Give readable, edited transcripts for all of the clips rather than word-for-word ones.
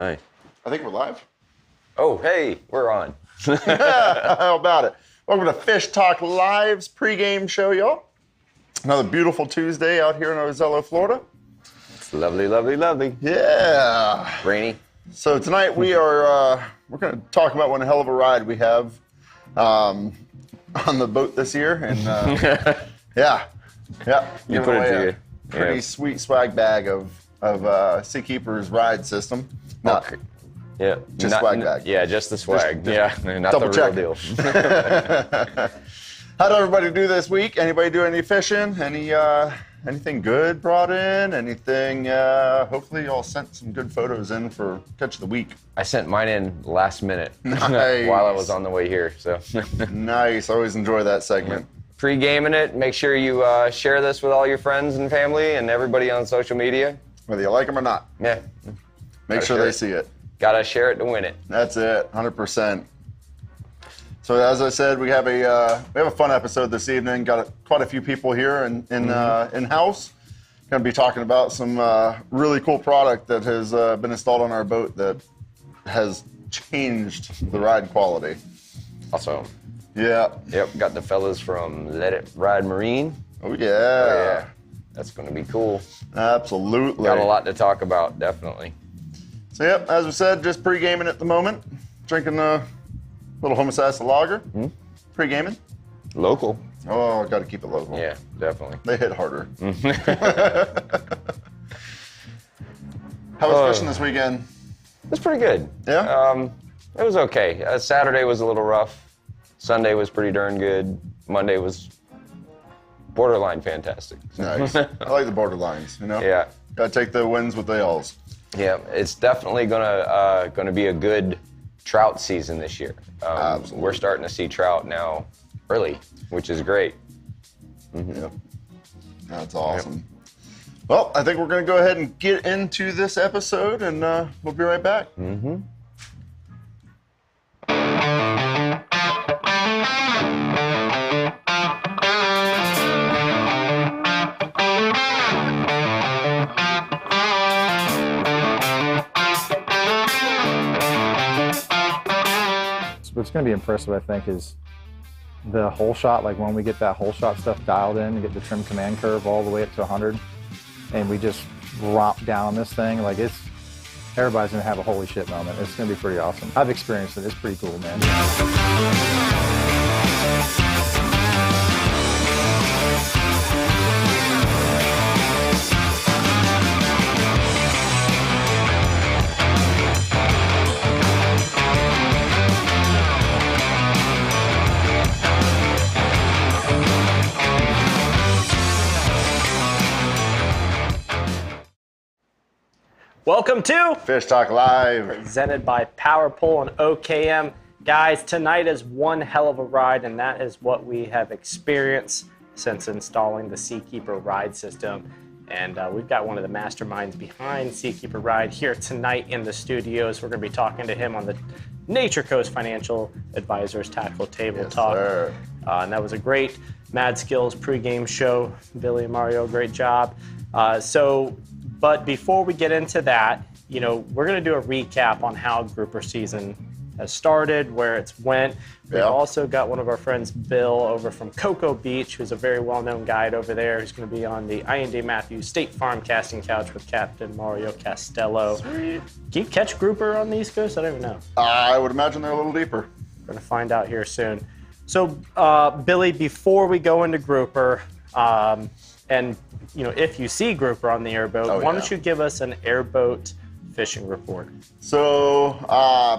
Hey. I think we're live. Oh, hey, we're on. How about it? Welcome to Fish Talk Live's pregame show, y'all. Another beautiful Tuesday out here in Ozello, Florida. It's lovely, lovely, lovely. Yeah. Rainy. So tonight we're going to talk about one hell of a ride we have on the boat this year, and yeah, You put it away to a pretty sweet swag bag of Seakeeper's ride system. Not Yeah. just swag bag. Yeah, just the swag. Not double the real check. deal. How'd everybody do this week? Anybody do any fishing? Anything good brought in? Anything? Hopefully y'all sent some good photos in for Catch of the Week. I sent mine in last minute Nice. while I was on the way here. So Nice. I always enjoy that segment. pre-gaming it. Make sure you share this with all your friends and family and everybody on social media. Whether you like them or not. Yeah. Make sure they see it. Gotta share it to win it. That's it. 100%. So as I said, we have a fun episode this evening. Got quite a few people here in house. Going to be talking about some really cool product that has been installed on our boat that has changed the ride quality. Also, Yeah. yep, got the fellas from Let It Ride Marine. Oh yeah. That's gonna be cool. Absolutely. Got a lot to talk about, definitely. So yep, as we said, just pre-gaming at the moment. Drinking a little Homosassa lager. Pre-gaming. Local. Oh, got to keep it local. Yeah, definitely. They hit harder. How was fishing this weekend? It's pretty good. Yeah? It was okay. Saturday was a little rough. Sunday was pretty darn good. Monday was borderline fantastic. Nice. I like the borderlines, you know? Yeah. Got to take the wins with the L's. Yeah, it's definitely gonna be a good trout season this year. Absolutely. We're starting to see trout now early, which is great. Yep. That's awesome. Well, I think we're going to go ahead and get into this episode, and we'll be right back. What's going to be impressive, I think, is the hole shot. Like when we get that hole shot stuff dialed in and get the trim command curve all the way up to 100, and we just romp down on this thing, like everybody's going to have a holy shit moment. It's going to be pretty awesome. I've experienced it. It's pretty cool, man. Welcome to Fish Talk Live. presented by Power Pole and OKM. Guys, tonight is one hell of a ride, and that is what we have experienced since installing the Seakeeper Ride system. And we've got one of the masterminds behind Seakeeper Ride here tonight in the studios. We're going to be talking to him on the Nature Coast Financial Advisors Tackle Table Talk. Sir. And that was a great Mad Skills pregame show. Billy and Mario, great job. But before we get into that, we're going to do a recap on how grouper season has started, where it's went. We've also got one of our friends, Bill, over from Cocoa Beach, who's a very well-known guide over there, who's going to be on the I&D Matthews State Farm casting couch with Captain Mario Castello. Sweet. Can you catch grouper on the East Coast? I don't even know. I would imagine they're a little deeper. We're going to find out here soon. So, Billy, before we go into grouper, and if you see grouper on the airboat, why don't you give us an airboat fishing report? So,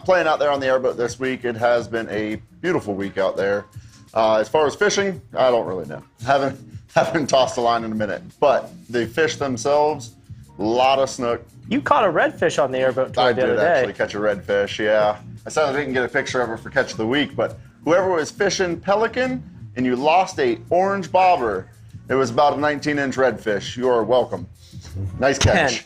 playing out there on the airboat this week, it has been a beautiful week out there. As far as fishing, I don't really know. Haven't tossed a line in a minute. But the fish themselves, a lot of snook. You caught a redfish on the airboat tour the other day. I did actually catch a redfish, yeah. I said I didn't get a picture of her for Catch of the Week, but whoever was fishing pelican and you lost a orange bobber, it was about a 19-inch redfish. You are welcome. Nice catch.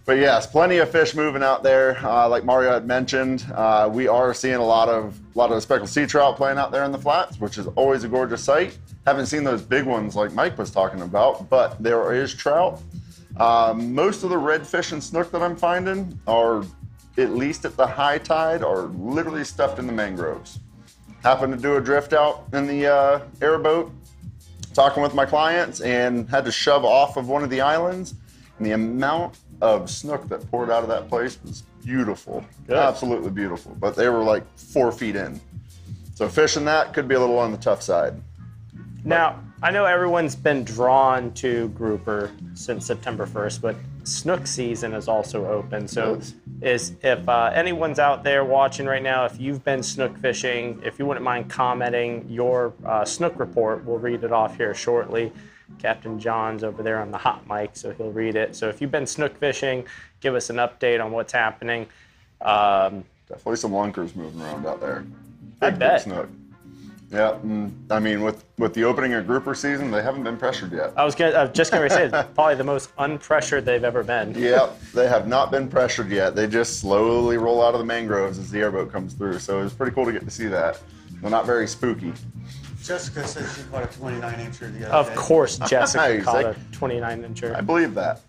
But yes, plenty of fish moving out there. Like Mario had mentioned, we are seeing a lot of speckled sea trout playing out there in the flats, which is always a gorgeous sight. Haven't seen those big ones like Mike was talking about, but there is trout. Most of the redfish and snook that I'm finding are, at least at the high tide, are literally stuffed in the mangroves. Happened to do a drift out in the airboat, talking with my clients, and had to shove off of one of the islands. And the amount of snook that poured out of that place was beautiful. Good. Absolutely beautiful. But they were like 4 feet in. So fishing that could be a little on the tough side. Now, I know everyone's been drawn to grouper since September 1st, but snook season is also open. So if anyone's out there watching right now, if you've been snook fishing, if you wouldn't mind commenting your snook report, we'll read it off here shortly. Captain John's over there on the hot mic, so he'll read it. So if you've been snook fishing, give us an update on what's happening. Definitely some lunkers moving around out there. I Big bet. snook. Yeah, I mean, with the opening of grouper season, they haven't been pressured yet. I was just going to say, it's probably the most unpressured they've ever been. Yep, they have not been pressured yet. They just slowly roll out of the mangroves as the airboat comes through. So it was pretty cool to get to see that. They're not very spooky. Jessica said she caught a 29-incher the other day. Of course, Jessica Nice. caught a 29-incher. I believe that.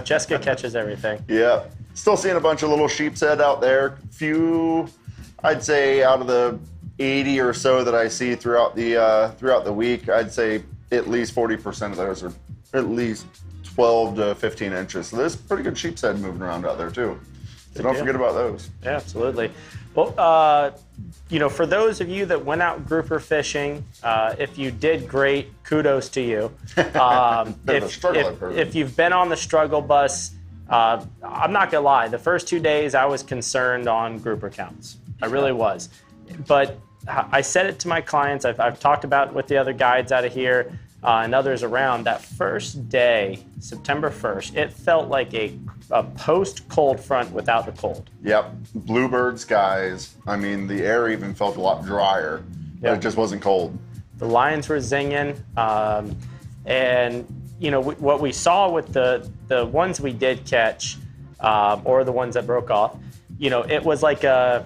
Jessica catches everything. Yeah, still seeing a bunch of little sheep's head out there. Few, I'd say, out of the 80 or so that I see throughout the week, I'd say at least 40% of those are at least 12 to 15 inches. So there's pretty good sheep's head moving around out there too. So don't forget about those. Yeah, absolutely. Well, for those of you that went out grouper fishing, if you did great, kudos to you. Bit of a struggle, I've heard. If you've been on the struggle bus, I'm not gonna lie. The first 2 days, I was concerned on grouper counts. I really was. But I said it to my clients. I've talked about it with the other guides out of here and others around. That first day, September 1st, it felt like a post-cold front without the cold. Yep, bluebird skies. I mean, the air even felt a lot drier, but Yeah. it just wasn't cold. The lines were zinging, and what we saw with the ones we did catch, or the ones that broke off, it was like a.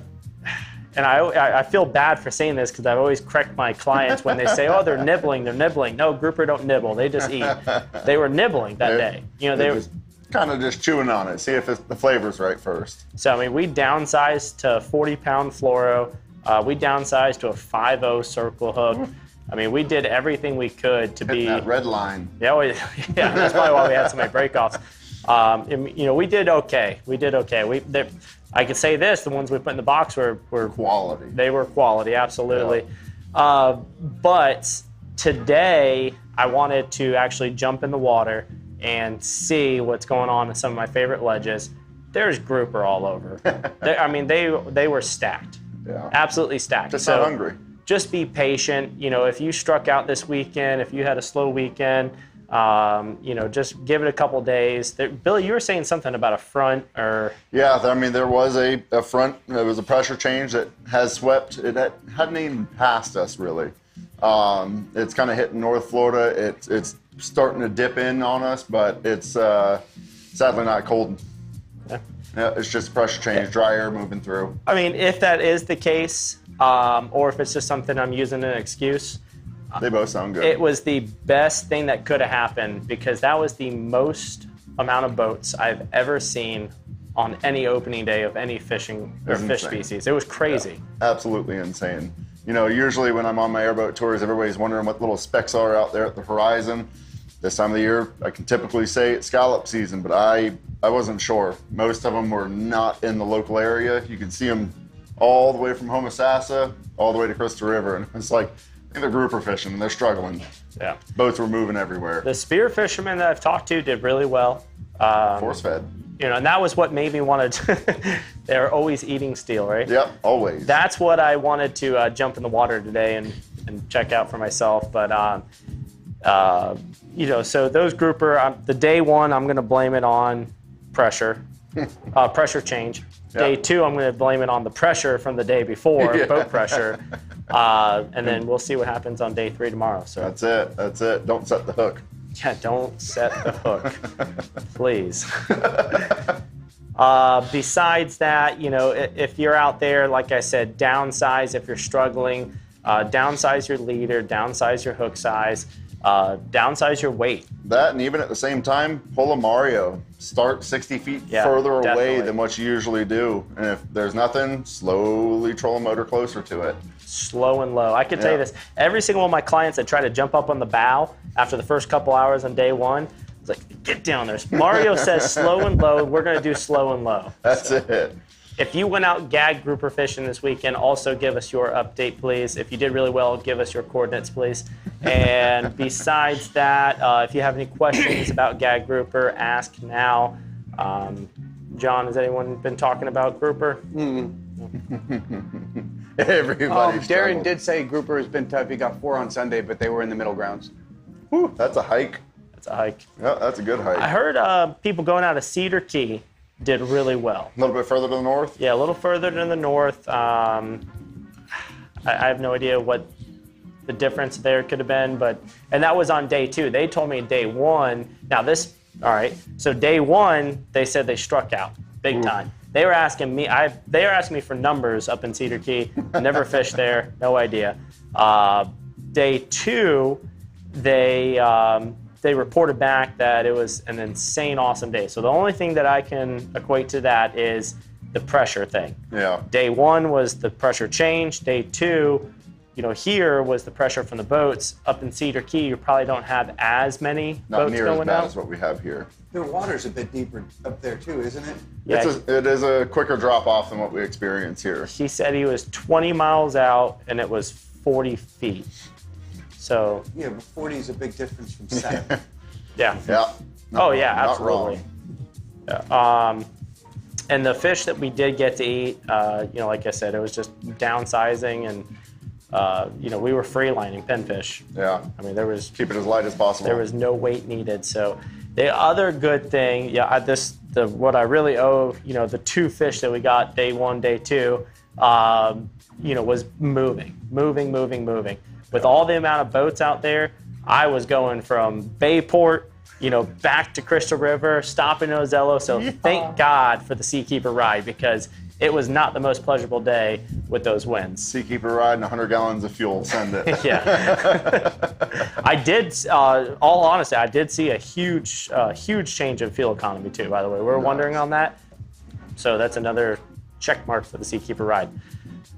And I feel bad for saying this because I've always correct my clients when they say, "Oh, they're nibbling, they're nibbling." No, grouper don't nibble; they just eat. They were nibbling that day. They were kind of just chewing on it, see if the flavor's right first. So, I mean, we downsized to 40-pound fluoro. We downsized to a 5.0 circle hook. I mean, we did everything we could to Hitting be. that red line. Yeah, yeah, that's probably why we had so many breakoffs. We did okay. We did okay. I could say this: the ones we put in the box were Quality. They were quality, absolutely. But today, I wanted to actually jump in the water and see what's going on in some of my favorite ledges. There's grouper all over. They were stacked. Yeah. Absolutely stacked. Just So not hungry. just be patient. If you struck out this weekend, if you had a slow weekend, just give it a couple days. Billy, you were saying something about a front or... Yeah, I mean, there was a front, there was a pressure change that has swept. It hadn't even passed us, really. It's kind of hitting North Florida. It's starting to dip in on us, but it's sadly not cold. Yeah, it's just a pressure change, dry air moving through. I mean, if that is the case, or if it's just something I'm using an excuse, They both sound good. it was the best thing that could have happened because that was the most amount of boats I've ever seen on any opening day of any fishing or It's fish insane. species. It was crazy. Absolutely insane. Usually when I'm on my airboat tours, everybody's wondering what little specks are out there at the horizon. This time of the year, I can typically say it's scallop season, but I wasn't sure. Most of them were not in the local area. You could see them all the way from Homosassa, all the way to Crystal River, and it's like, I think they're grouper fishing and they're struggling. Yeah. Boats were moving everywhere. The spear fishermen that I've talked to did really well. Force fed. And that was what made me want to. They're always eating steel, right? Yep, always. That's what I wanted to jump in the water today and check out for myself. But so those grouper, the day one, I'm going to blame it on pressure, pressure change. Day two, I'm going to blame it on the pressure from the day before, boat pressure. And then we'll see what happens on day 3 tomorrow. So That's it. Don't set the hook. yeah, don't set the hook, please. Besides that, if you're out there, like I said, downsize if you're struggling, downsize your leader, downsize your hook size. downsize your weight. That, and even at the same time, pull a Mario. Start 60 feet further away definitely. than what you usually do. And if there's nothing, slowly troll a motor closer to it. Slow and low. I can tell you this, every single one of my clients that try to jump up on the bow after the first couple hours on day one, it's like, get down there. Mario says slow and low, we're gonna do slow and low. That's it. If you went out gag grouper fishing this weekend, also give us your update, please. If you did really well, give us your coordinates, please. And besides that, if you have any questions about gag grouper, ask now. John, has anyone been talking about grouper? Everybody. Darren did say grouper has been tough. He got 4 on Sunday, but they were in the middle grounds. Whew, that's a hike. It's a hike. Yeah, that's a good hike. I heard people going out of Cedar Key did really well. A little bit further to the north? Yeah, a little further to the north. I have no idea what the difference there could have been, and that was on day 2. They told me day 1. Now all right. So day 1, they said they struck out big time. They were asking me. They were asking me for numbers up in Cedar Key. Never fished there. No idea. Day 2, they reported back that it was an insane, awesome day. So the only thing that I can equate to that is the pressure thing. Yeah. Day 1 was the pressure change. Day 2, here was the pressure from the boats. Up in Cedar Key, you probably don't have as many Not boats near as going bad out. as what we have here. The water's a bit deeper up there too, isn't it? Yeah, It is a quicker drop off than what we experience here. he said he was 20 miles out and it was 40 feet. So, Yeah, but 40 is a big difference from 7. yeah. Yeah. Oh, yeah, Not absolutely. wrong. Yeah. And the fish that we did get to eat, like I said, it was just downsizing and, we were free lining pinfish. Yeah. I mean, there was Keep it as light as possible. There was no weight needed. So the other good thing, what I really owe, the 2 fish that we got day 1, day 2, was moving. With all the amount of boats out there, I was going from Bayport, back to Crystal River, stopping in Ozello. So thank God for the Seakeeper Ride, because it was not the most pleasurable day with those winds. Seakeeper Ride and 100 gallons of fuel. Send it. Yeah. I did, all honesty, I did see a huge change in fuel economy too, by the way. We were wondering on that. So that's another check mark for the Seakeeper Ride.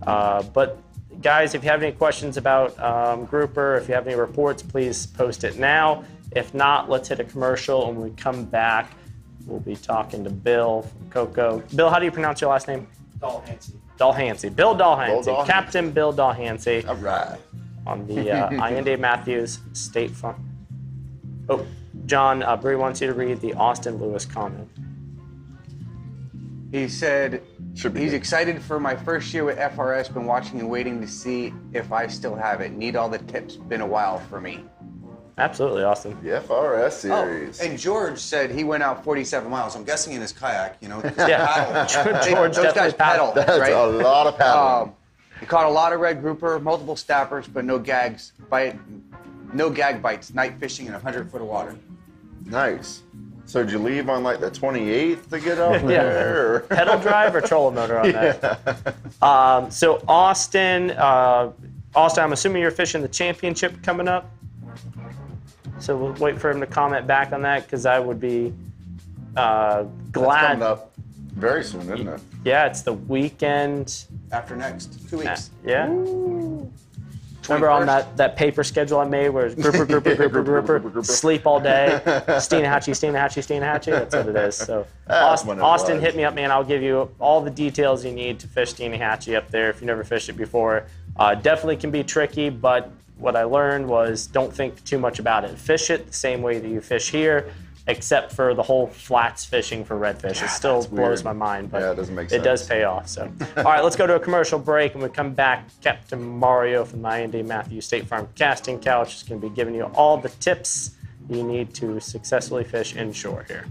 But guys, if you have any questions about grouper, if you have any reports, please post it now. If not, let's hit a commercial, and when we come back, we'll be talking to Bill from Coco. Bill, how do you pronounce your last name? Dalhansey. Bill Dalhansey. Captain Bill Dalhansey. All right. On the Ian Matthews State Farm. Oh, John, Bree wants you to read the Austin Lewis comment. He said Should be he's good. excited for my first year with FRS. Been watching and waiting to see if I still have it. Need all the tips. Been a while for me. Absolutely, Austin. The FRS series. And George said he went out 47 miles. I'm guessing in his kayak, Yeah. George Those definitely guys pedal, That's right? a lot of paddling. He caught a lot of red grouper, multiple snappers, but no gags. No gag bites. night fishing in 100 foot of water. Nice. So did you leave on like the 28th to get up there? Or? Pedal drive or trolling motor on that? So Austin, I'm assuming you're fishing the championship coming up. So we'll wait for him to comment back on that, because I would be That's glad. coming up very soon, isn't it? Yeah, it's the weekend. After next 2 weeks. Yeah. Remember on that paper schedule I made where it's grouper, sleep all day, Steenahatchee. That's what it is. So That's when it Austin, was. hit me up, man. I'll give you all the details you need to fish Steenahatchee up there if you never fished it before. Definitely can be tricky, but what I learned was don't think too much about it. Fish it the same way that you fish here, except for the whole flats fishing for redfish. It still that's blows weird. my mind, but Yeah, it doesn't make it does sense. pay off. So, all right, let's go to a commercial break, and we come back. Captain Mario from the Ian Matthews State Farm Casting Couch is going to be giving you all the tips you need to successfully fish inshore here.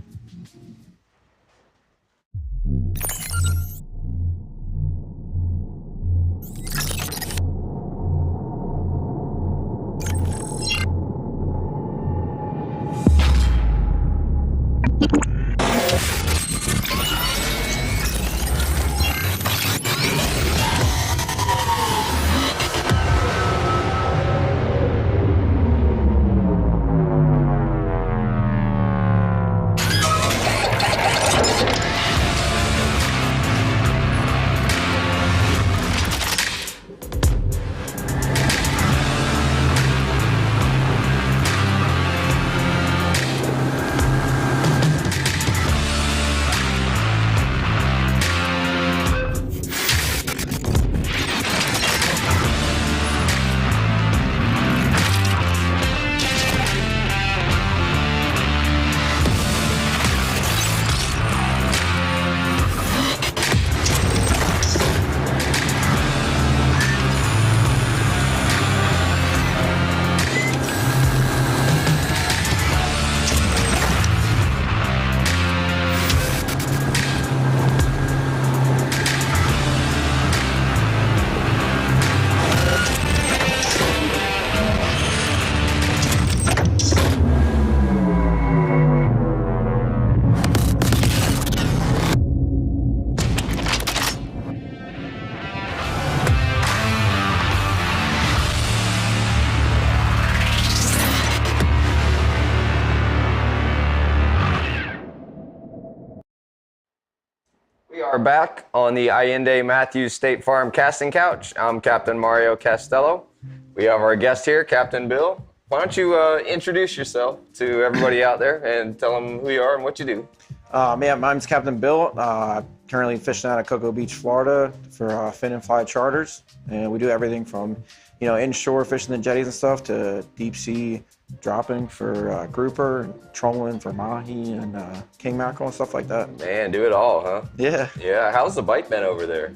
We are back on the Allende Matthews State Farm casting couch. I'm Captain Mario Castello. We have our guest here, Captain Bill. Why don't you introduce yourself to everybody out there and tell them who you are and what you do? My name's Captain Bill. Currently fishing out of Cocoa Beach, Florida for Fin and Fly Charters. And we do everything from, inshore fishing the jetties and stuff to deep sea dropping for grouper, trolling for mahi and king mackerel and stuff like that. Man, do it all, huh? Yeah. Yeah, how's the bite been over there?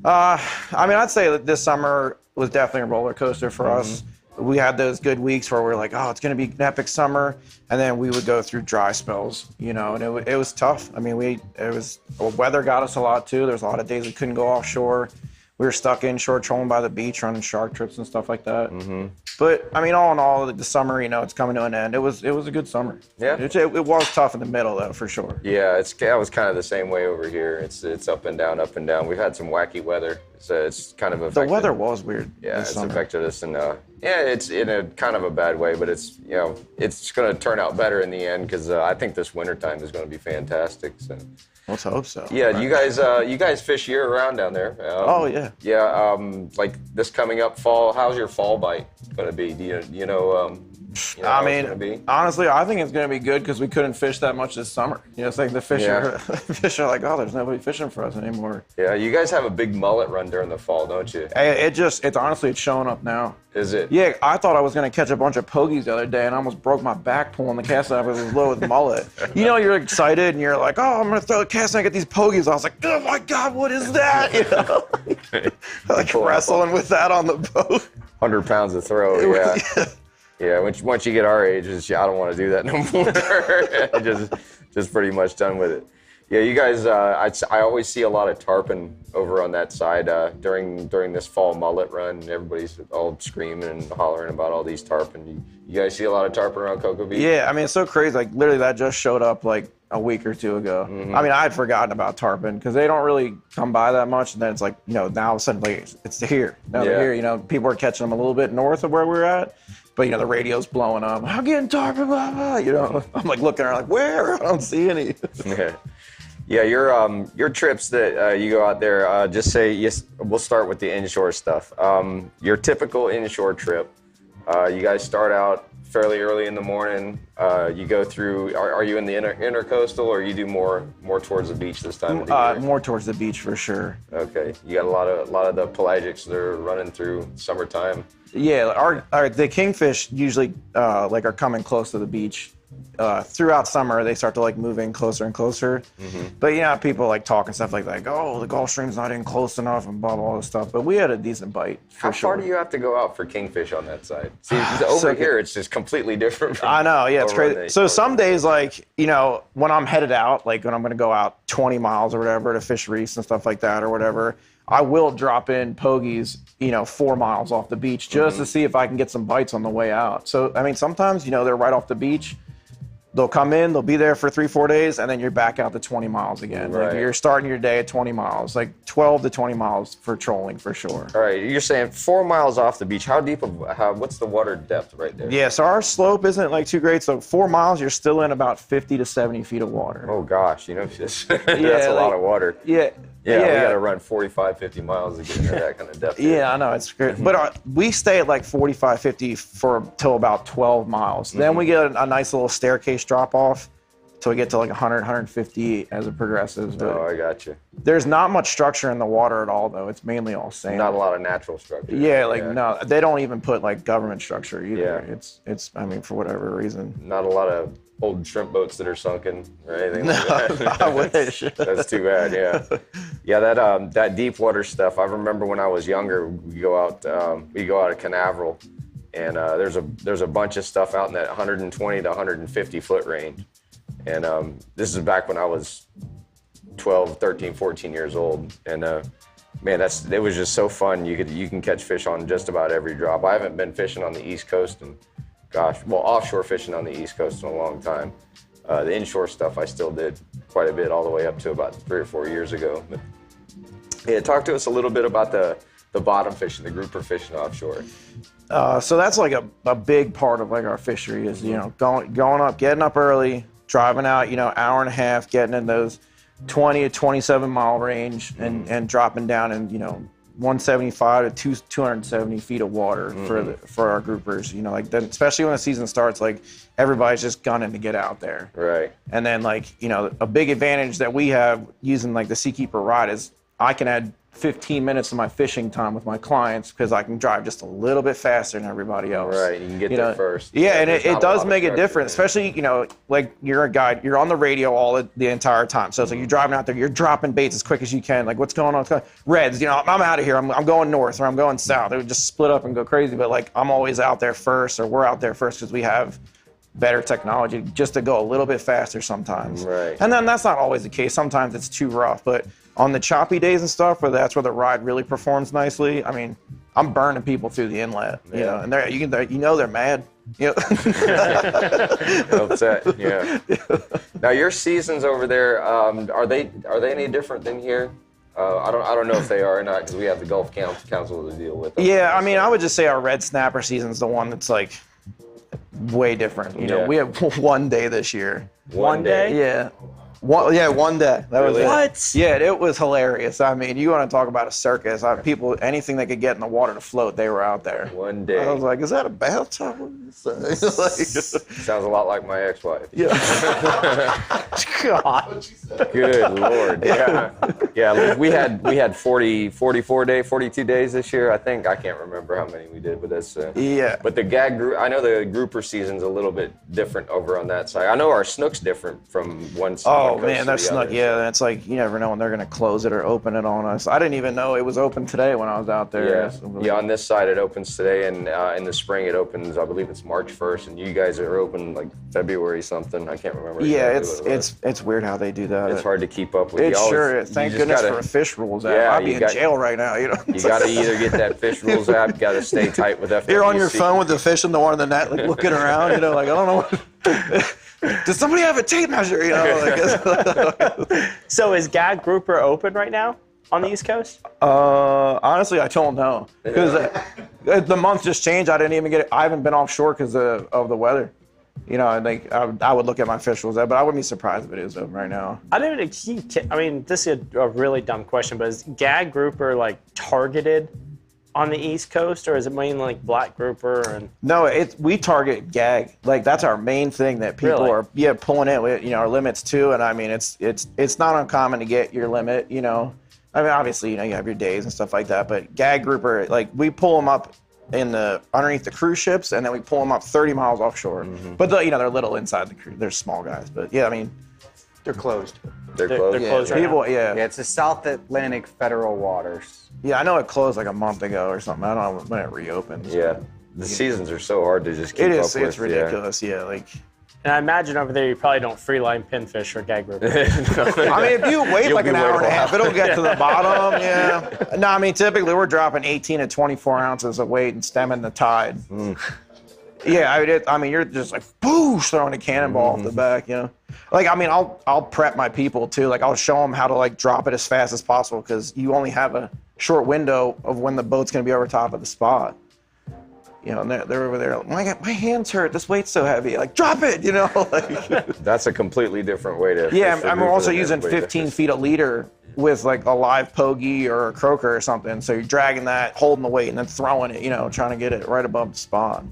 I'd say that this summer was definitely a roller coaster for us. We had those good weeks where we were like, oh, it's going to be an epic summer. And then we would go through dry spells, and it was tough. I mean, weather got us a lot too. There's a lot of days we couldn't go offshore. We were stuck inshore trolling by the beach, running shark trips and stuff like that. But I mean, all in all, the summer, it's coming to an end. It was a good summer. Yeah. It was tough in the middle though, for sure. Yeah, that was kind of the same way over here. It's up and down, up and down. We've had some wacky weather. So it's kind of affected. The weather was weird. Yeah, this it's summer. affected us, and it's in a kind of a bad way, but it's it's going to turn out better in the end because I think this wintertime is going to be fantastic. So. Let's hope so. Yeah, you guys fish year round down there. Oh yeah. Yeah, like this coming up fall. How's your fall bite going to be? Do you know? I mean, honestly, I think it's going to be good because we couldn't fish that much this summer. It's like the fish are like, oh, there's nobody fishing for us anymore. Yeah, you guys have a big mullet run during the fall, don't you? It's showing up now. Is it? Yeah, I thought I was going to catch a bunch of pogies the other day and I almost broke my back pulling the cast out. It was low with mullet. You're excited and you're like, oh, I'm going to throw the cast and I get these pogies. I was like, oh my God, what is that? Like wrestling with that on the boat. 100 pounds of throw, yeah. Yeah, once you get our age, I don't want to do that no more. just pretty much done with it. Yeah, you guys, I always see a lot of tarpon over on that side during this fall mullet run. Everybody's all screaming and hollering about all these tarpon. You guys see a lot of tarpon around Cocoa Beach? Yeah, I mean, it's so crazy. Like, literally, that just showed up like a week or two ago. I mean, I had forgotten about tarpon because they don't really come by that much. And then it's like, now all of a sudden, like, it's here. Now they're here. People are catching them a little bit north of where we're at. But, the radio's blowing up. I'm getting tarpon, blah, blah. I'm like looking around like, where? I don't see any. Yeah, your trips that you go out there, just say, yes, we'll start with the inshore stuff. Your typical inshore trip, you guys start out fairly early in the morning. You go through, are you in the intercoastal or you do more towards the beach this time of the year? More towards the beach for sure. Okay, you got a lot of the pelagics that are running through summertime. Yeah, the kingfish usually are coming close to the beach. Throughout summer, they start to move in closer and closer. But people talk and stuff like oh, the Gulf Stream's not in close enough and blah, blah, all this stuff. But we had a decent bite for How sure. far do you have to go out for kingfish on that side? See, over here, it's just completely different. I know, yeah, it's crazy. So some days, when I'm headed out, when I'm going to go out 20 miles or whatever to fish reefs and stuff like that or whatever, I will drop in pogies, 4 miles off the beach just to see if I can get some bites on the way out. So, I mean, sometimes, they're right off the beach. They'll come in, they'll be there for 3-4 days, and then you're back out to 20 miles again. Right. You're starting your day at 20 miles, 12 to 20 miles for trolling for sure. All right, you're saying 4 miles off the beach. How deep what's the water depth right there? Yeah, so our slope isn't too great. So 4 miles, you're still in about 50 to 70 feet of water. Oh gosh, that's a lot of water. Yeah, we got to run 45, 50 miles to get into that kind of depth. Yeah, I know, it's great. But we stay at 45, 50 till about 12 miles. Then we get a nice little staircase drop off till we get to 100, 150 as it progresses. But I got you. There's not much structure in the water at all, though. It's mainly all sand. Not a lot of natural structure. Yeah, no, they don't even put government structure either. Yeah. It's I mean, for whatever reason. Not a lot of old shrimp boats that are sunken or anything like that. I wish. That's too bad, yeah. Yeah, that deep water stuff, I remember when I was younger, we go out at Canaveral, and there's a bunch of stuff out in that 120 to 150 foot range. And this is back when I was 12, 13, 14 years old. And man, it was just so fun. You can catch fish on just about every drop. I haven't been fishing on the East Coast and offshore fishing on the East Coast in a long time. The inshore stuff I still did quite a bit all the way up to about 3 or 4 years ago. But yeah, talk to us a little bit about the bottom fishing, the grouper fishing offshore. So that's a big part of our fishery is, going up, getting up early, driving out, hour and a half, getting in those 20 to 27 mile range and dropping down in, 175 to 270 feet of water for our groupers, like that, especially when the season starts, like everybody's just gunning to get out there. Right. And then a big advantage that we have using like the Seakeeper Ride is I can add 15 minutes of my fishing time with my clients because I can drive just a little bit faster than everybody else. Right, you can get there first. Yeah, and There's it not does lot make of a difference, especially, like you're a guide, you're on the radio the entire time. So it's like you're driving out there, you're dropping baits as quick as you can. Like, what's going on? Reds, I'm out of here. I'm going north or I'm going south. They would just split up and go crazy. But like, I'm always out there first, or we're out there first because we have better technology just to go a little bit faster sometimes. Right. And then that's not always the case. Sometimes it's too rough, but on the choppy days and stuff, that's where the ride really performs nicely. I mean, I'm burning people through the inlet, and they're mad. Upset, yeah. Now your seasons over there, are they any different than here? I don't know if they are or not because we have the Gulf Council to deal with. Yeah, I mean, I would just say our red snapper season's the one that's like way different. We have one day this year. One day? Yeah. One day. That was Really? it. What? Yeah, it was hilarious. I mean, you want to talk about a circus. People, anything they could get in the water to float, they were out there. One day. I was like, is that a bathtub? Sounds a lot like my ex-wife. Yeah. God. Good Lord. Yeah. Yeah, we had 44 days, 42 days this year, I think. I can't remember how many we did, but that's Yeah. But the gag group, I know the grouper season's a little bit different over on that side. I know our snook's different from one side. Oh man, that's snuck. Yeah, that's like you never know when they're gonna close it or open it on us. I didn't even know it was open today when I was out there. Yeah, on this side it opens today, and in the spring it opens. I believe it's March 1st, and you guys are open like February something. I can't remember. Yeah, exactly what it was. it's weird how they do that. It's hard to keep up with. It You sure always- is. Thank you just goodness gotta- for fish rules app. Yeah, I'd be in jail right now. You got to either get that fish rules app, you got to stay tight with FWC. You're on your phone with the fish in the water in the net, like looking around. Like I don't know. Does somebody have a tape measure? So is gag grouper open right now on the East Coast? Honestly, I don't know because the month just changed. I didn't even get it. I haven't been offshore because of the weather. I would look at my fish rules, but I wouldn't be surprised if it is open right now. I mean, this is a really dumb question, but is gag grouper like targeted on the East Coast, or is it mainly like black grouper? And No, we target gag. Like that's our main thing that people Really? are pulling in. Our limits too, and I mean it's not uncommon to get your limit. I mean obviously you have your days and stuff like that, but gag grouper, like we pull them up underneath the cruise ships, and then we pull them up 30 miles offshore. But they're little inside the cruise. They're small guys, but yeah, I mean They're closed. They're closed. They're closed right now. people, Yeah, it's the South Atlantic federal waters. Yeah, I know it closed like a month ago or something. I don't know when it reopens. Yeah, the seasons are so hard to just keep It up is. with. It's ridiculous. Yeah, like. And I imagine over there you probably don't free line pinfish for gag grouper. I mean, if you wait You'll like be an hour and a waiting a half, it'll get to the bottom. Yeah. No, I mean, typically we're dropping 18 to 24 ounces of weight and stemming the tide. Yeah, I mean, you're just like boosh throwing a cannonball off the back. Like I mean, I'll prep my people too. Like I'll show them how to like drop it as fast as possible because you only have a short window of when the boat's gonna be over top of the spot. And they're over there. Like, my hands hurt. This weight's so heavy. Like, drop it. Like. That's a completely different way to. Yeah, fish the I'm grouper also than using everybody 15 does. feet a leader with like a live pogie or a croaker or something. So you're dragging that, holding the weight, and then throwing it. Trying to get it right above the spot.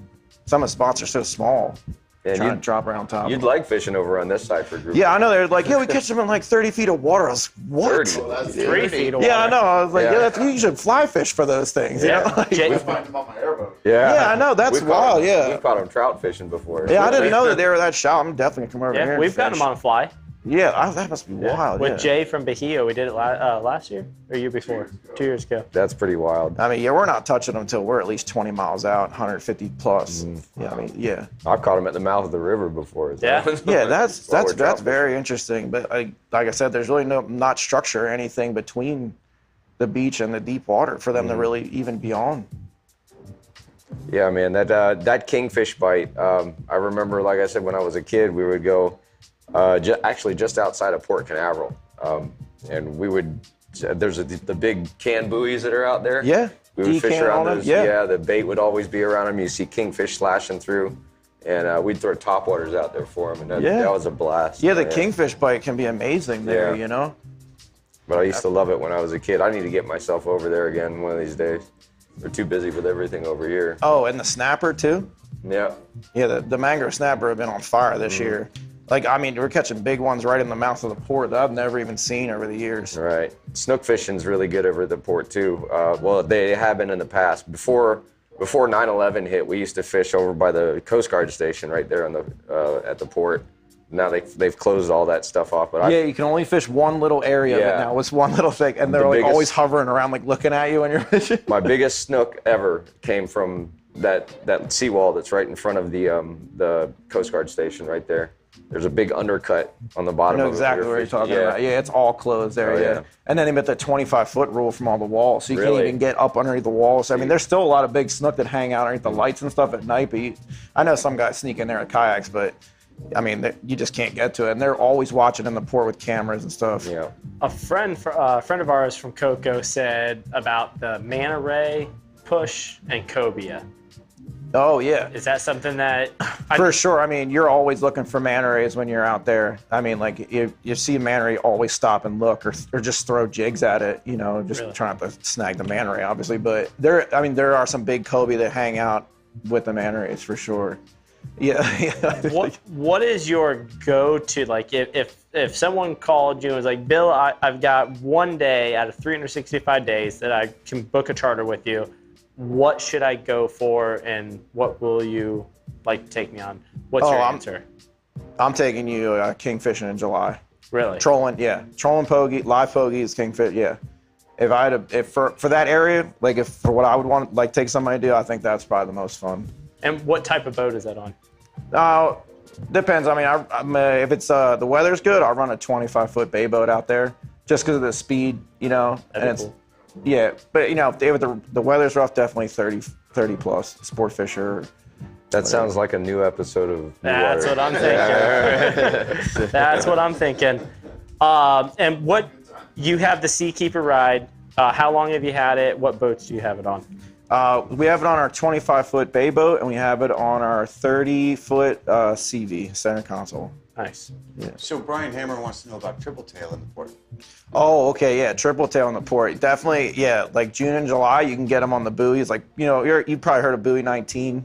Some of the spots are so small. And Trying to drop around top. You'd like fishing over on this side for group. Yeah, I know. They're like, we catch them in like 30 feet of water. I was what? 30. 3 feet of water. Yeah, I know. I was like, Yeah. you should fly fish for those things. Like, Jay- Find them on my airboat. Yeah, I know, that's We've caught wild, 'em- yeah. We've caught them trout fishing before. yeah, I didn't know that they were that shallow. I'm definitely gonna come over here. yeah, and we've got fish. them on a fly. Yeah, that must be wild. With Yeah. Jay from Bahia, we did it last year or year before? 2 years ago. That's pretty wild. I mean, yeah, we're not touching them until we're at least 20 miles out, 150 plus. Yeah, I mean, yeah, I've caught them at the mouth of the river before. So. Yeah. yeah, that's While we're trout that's very interesting. But like I said, there's really not structure or anything between the beach and the deep water for them to really even be on. Yeah, man, that kingfish bite. I remember, like I said, when I was a kid, we would go actually just outside of Port Canaveral, and we would. There's the big can buoys that are out there. Yeah, we would fish decant around on them, those. yeah. The bait would always be around them. You see kingfish slashing through. and we'd throw topwaters out there for them, and that was a blast. Yeah, the kingfish bite can be amazing there, you know? But I used to love it when I was a kid. I need to get myself over there again one of these days. We're too busy with everything over here. Oh, and the snapper too? Yeah. Yeah, the mangrove snapper have been on fire this year. Like, I mean, we're catching big ones right in the mouth of the port that I've never even seen over the years. Right. Snook fishing's really good over the port too. Well, they have been in the past. Before 9/11 hit, we used to fish over by the Coast Guard station right there on the at the port. Now they've closed all that stuff off. But you can only fish one little area of it now. It's one little thing, and they're like always hovering around, like looking at you when you're fishing. My biggest snook ever came from that seawall that's right in front of the Coast Guard station right there. There's a big undercut on the bottom. I know of exactly what you're talking about. Yeah, it's all closed there. Yeah. And then they met the 25-foot rule from all the walls, so you can't even get up underneath the walls. I mean, there's still a lot of big snook that hang out underneath the lights and stuff at night. But I know some guys sneak in there with kayaks, but I mean, you just can't get to it. And they're always watching in the port with cameras and stuff. Yeah. A friend of ours from Coco said about the manta ray, push, and cobia. Oh, yeah. Is that something that... For sure. I mean, you're always looking for manta rays when you're out there. I mean, like, you see a manta ray, always stop and look or just throw jigs at it, you know, just trying to snag the manta ray, obviously. But there are some big cobia that hang out with the manta rays for sure. Yeah. What is your go-to, like, if someone called you and was like, Bill, I've got one day out of 365 days that I can book a charter with you, what should I go for, and what will you like to take me on? What's your answer? I'm taking you kingfishing in July. Really? Trolling pogie, live pogies, kingfish. Yeah. If I had for that area, like if for what I would want, like take somebody to do, I think that's probably the most fun. And what type of boat is that on? Depends. I mean, if it's the weather's good, I'll run a 25-foot bay boat out there just because of the speed, you know. That'd be cool. Yeah, but you know, if the weather's rough, definitely 30 plus sport fisher. That sounds like a new episode of That's what I'm thinking. That's what I'm thinking. And what you have the Seakeeper Ride. How long have you had it? What boats do you have it on? We have it on our 25-foot bay boat, and we have it on our 30-foot CV center console. Nice. Yeah. So Brian Hammer wants to know about triple tail in the port. Oh, okay, yeah, triple tail in the port. Definitely, yeah, like June and July, you can get them on the buoys. Like, you know, you've probably heard of Buoy 19,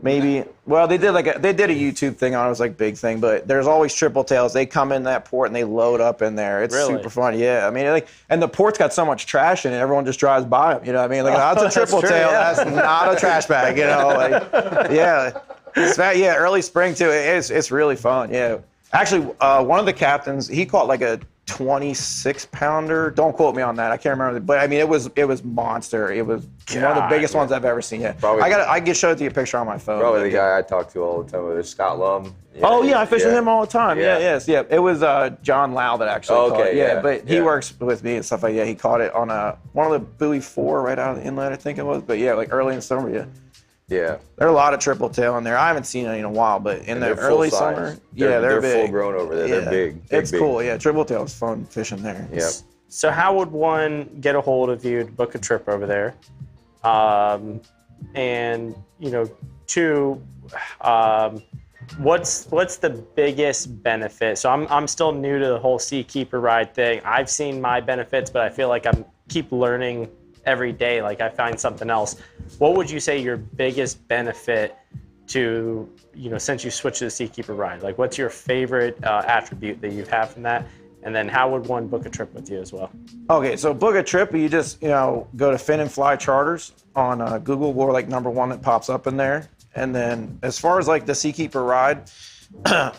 maybe. Well, they did a YouTube thing on it. It was like big thing, but there's always triple tails. They come in that port and they load up in there. It's super fun. Yeah, I mean, like, and the port's got so much trash in it. Everyone just drives by them. You know what I mean? Like, that's a triple tail. Yeah. That's not a trash bag. You know, like, yeah. Yeah, early spring too. It's really fun. Yeah, actually, one of the captains, he caught like a 26-pounder. Don't quote me on that. I can't remember, but I mean, it was monster. It was one of the biggest ones I've ever seen. Yeah, I can show you a picture on my phone. Probably the guy I talk to all the time with Scott Lum. Yeah, I fish with him all the time. Yeah. It was John Lau that actually caught it. Yeah, but he works with me and stuff like that. Yeah, he caught it on one of the buoy 4 right out of the inlet, I think it was. But yeah, like early in summer. Yeah. Yeah. There are a lot of triple tail in there. I haven't seen any in a while, but in the early summer, they're big. Full grown over there. They're big. It's cool. Yeah, triple tail is fun fishing there. Yep. So how would one get a hold of you to book a trip over there? And you know, 2, what's the biggest benefit? So I'm still new to the whole Seakeeper Ride thing. I've seen my benefits, but I feel like I'm keep learning every day. Like I find something else. What would you say your biggest benefit to, you know, since you switched to the Seakeeper Ride? Like what's your favorite attribute that you have from that? And then how would one book a trip with you as well? Okay, so book a trip, you just, you know, go to Fin and Fly Charters on Google. We're like #1 that pops up in there. And then as far as like the Seakeeper Ride,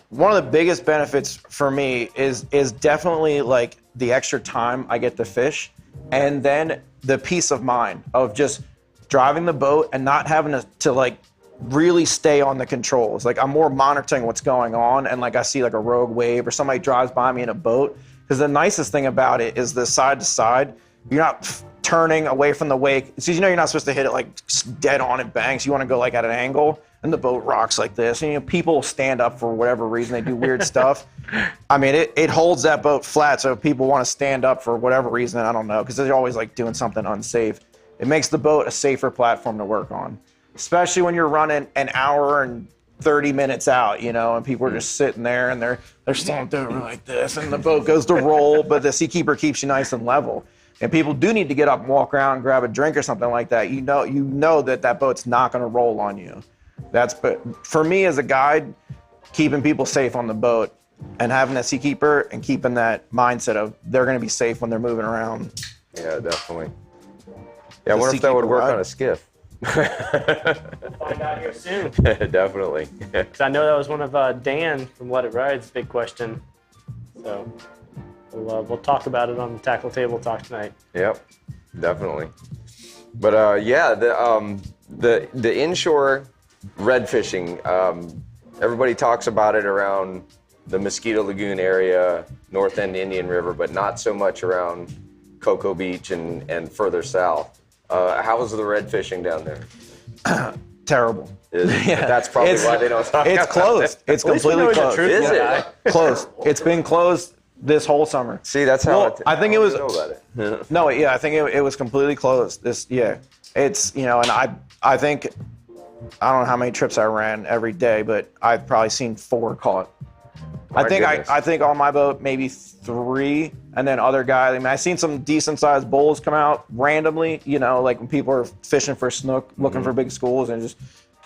one of the biggest benefits for me is definitely like the extra time I get to fish, and then the peace of mind of just driving the boat and not having to like really stay on the controls. Like I'm more monitoring what's going on, and like I see like a rogue wave or somebody drives by me in a boat. Because the nicest thing about it is the side to side. You're not turning away from the wake. So you know you're not supposed to hit it like dead on and bang. So you want to go like at an angle, and the boat rocks like this. And you know people stand up for whatever reason. They do weird stuff. I mean, it holds that boat flat. So if people want to stand up for whatever reason, I don't know, because they're always like doing something unsafe. It makes the boat a safer platform to work on, especially when you're running an hour and 30 minutes out, you know, and people are just sitting there and they're slumped over like this, and the boat goes to roll, but the Seakeeper keeps you nice and level. And people do need to get up and walk around and grab a drink or something like that. You know that boat's not going to roll on you. But for me as a guide, keeping people safe on the boat and having that Seakeeper and keeping that mindset of they're going to be safe when they're moving around. Yeah, definitely. Yeah, I wonder if that would work on a skiff. Find out here soon. Definitely. 'Cause I know that was one of Dan from Let It Ride's big question. So we'll talk about it on the Tackle Table Talk tonight. Yep, definitely. But yeah, the inshore red fishing, everybody talks about it around the Mosquito Lagoon area, North End Indian River, but not so much around Cocoa Beach and further south. How was the red fishing down there? Terrible. That's probably why they don't talk about it. It's closed. It's At least we completely know the closed. truth, Is guy. it? Closed. It's been closed this whole summer. See, that's how Well, I think it was- know about it. No, yeah, I think it was completely closed. It's, you know, and I think, I don't know how many trips I ran every day, but I've probably seen 4 caught. My goodness. I think on my boat maybe 3, and then other guys. I mean, I've seen some decent sized bulls come out randomly. You know, like when people are fishing for snook, looking for big schools, and just,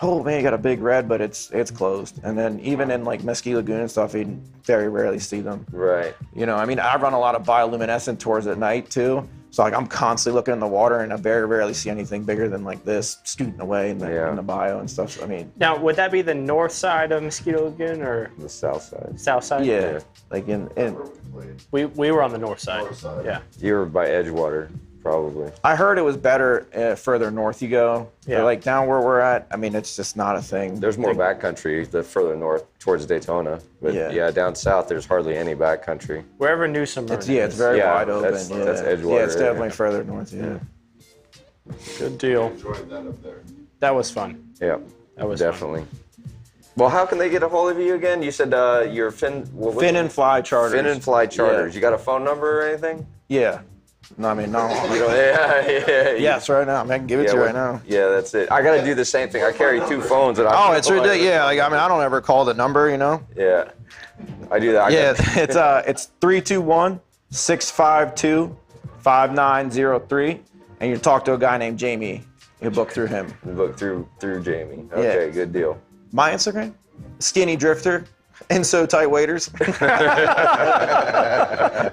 oh man, you got a big red, but it's closed. And then even in like Mesquite Lagoon and stuff, you very rarely see them. Right. You know, I mean, I run a lot of bioluminescent tours at night too. So like I'm constantly looking in the water, and I very rarely see anything bigger than like this scooting away in the bio and stuff. So, I mean, Now, would that be the north side of Mosquito Lagoon or The south side. south side? yeah, like in We were on the north side. Yeah. You were by Edgewater, probably. I heard it was better further north you go. Yeah. But like down where we're at, I mean, it's just not a thing. There's more backcountry the further north towards Daytona. But Yeah. down south, there's hardly any backcountry. Wherever New Smyrna It's is. very Yeah, wide open. that's yeah, Edgewater, yeah, it's yeah. definitely further north. Yeah. Good deal. Enjoyed that up there. That was fun. Yeah, That was definitely. Well, how can they get a hold of you again? You said you're Fin. What was Fin it? and Fly Charters. Fin and Fly Charters. Yeah. You got a phone number or anything? Yeah. No, I mean, no. You don't, yeah. Yes, right now. I can give it to you right now. Yeah, that's it. I got to do the same thing. I carry 2 phones. And Oh, it's ridiculous. Yeah, like I mean, I don't ever call the number, you know. Yeah, I do that. It's 321-652-5903, and you talk to a guy named Jamie. You book through him. Book through Jamie. Okay, Yeah. good deal. My Instagram, Skinny Drifter, and So Tight Waiters.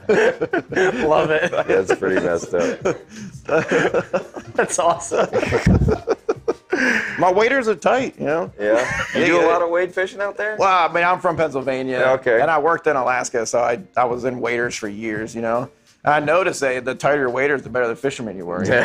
Love it. That's pretty messed up. That's awesome. My waders are tight, you know. Yeah. You do Yeah. a lot of wade fishing out there? Well, I mean, I'm from Pennsylvania. Okay. And I worked in Alaska, so I was in waders for years, you know. And I noticed that the tighter your waders, the better the fisherman you were. You know? You're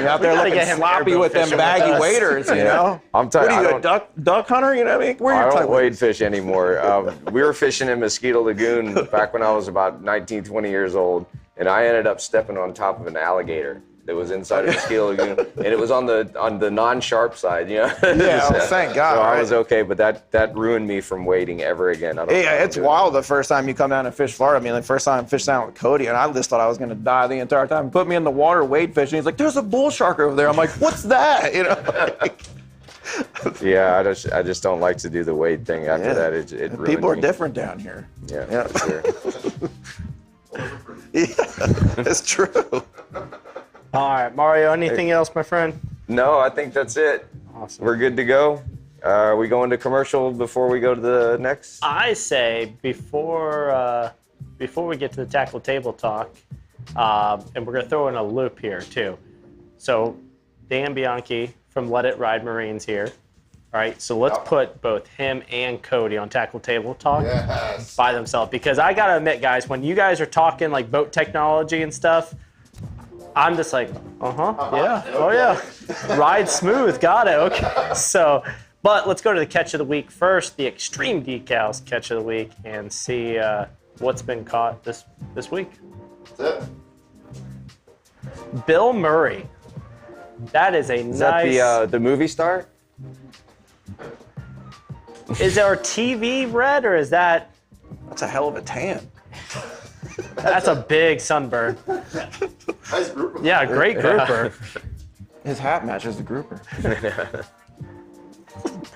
out there gotta looking get him sloppy airboat with them fishing with baggy us. waders, you Yeah. know. I'm telling What you, are I you, a duck hunter? You know what I mean? Where are I your don't tight wade waders? fish anymore. We were fishing in Mosquito Lagoon back when I was about 19, 20 years old, and I ended up stepping on top of an alligator that was inside of Mosquito Lagoon, and it was on the non-sharp side, you know. Yeah, well, thank God, So I right? was okay, but that ruined me from wading ever again. I don't Yeah, it's wild the first time you come down and fish Florida. I mean, the first time I fished down with Coty, and I just thought I was going to die the entire time. He put me in the water wade fishing. He's like, there's a bull shark over there. I'm like, what's that? You know? Yeah, I just don't like to do the wade thing after Yeah. that. It ruined People are me. different down here. Yeah, Yeah. for sure. Yeah, it's true. All right, Mario, anything else, my friend? No, I think that's it. Awesome. We're good to go. Are we going to commercial before we go to the next? I say before we get to the Tackle Table Talk, and we're going to throw in a loop here too. So Dan Bianchi from Let It Ride Marines here. All right, so let's put both him and Coty on Tackle Table Talk by themselves, because I got to admit, guys, when you guys are talking like boat technology and stuff, I'm just like, yeah, oh yeah, ride smooth, got it, okay. So, but let's go to the catch of the week first, the Extreme Decals catch of the week, and see what's been caught this week. That's it. Bill Murray. That is a Is nice. that the movie star? Is our TV red, or is that? That's a hell of a tan. That's a big sunburn. Nice group. Yeah, great grouper. His hat matches the grouper.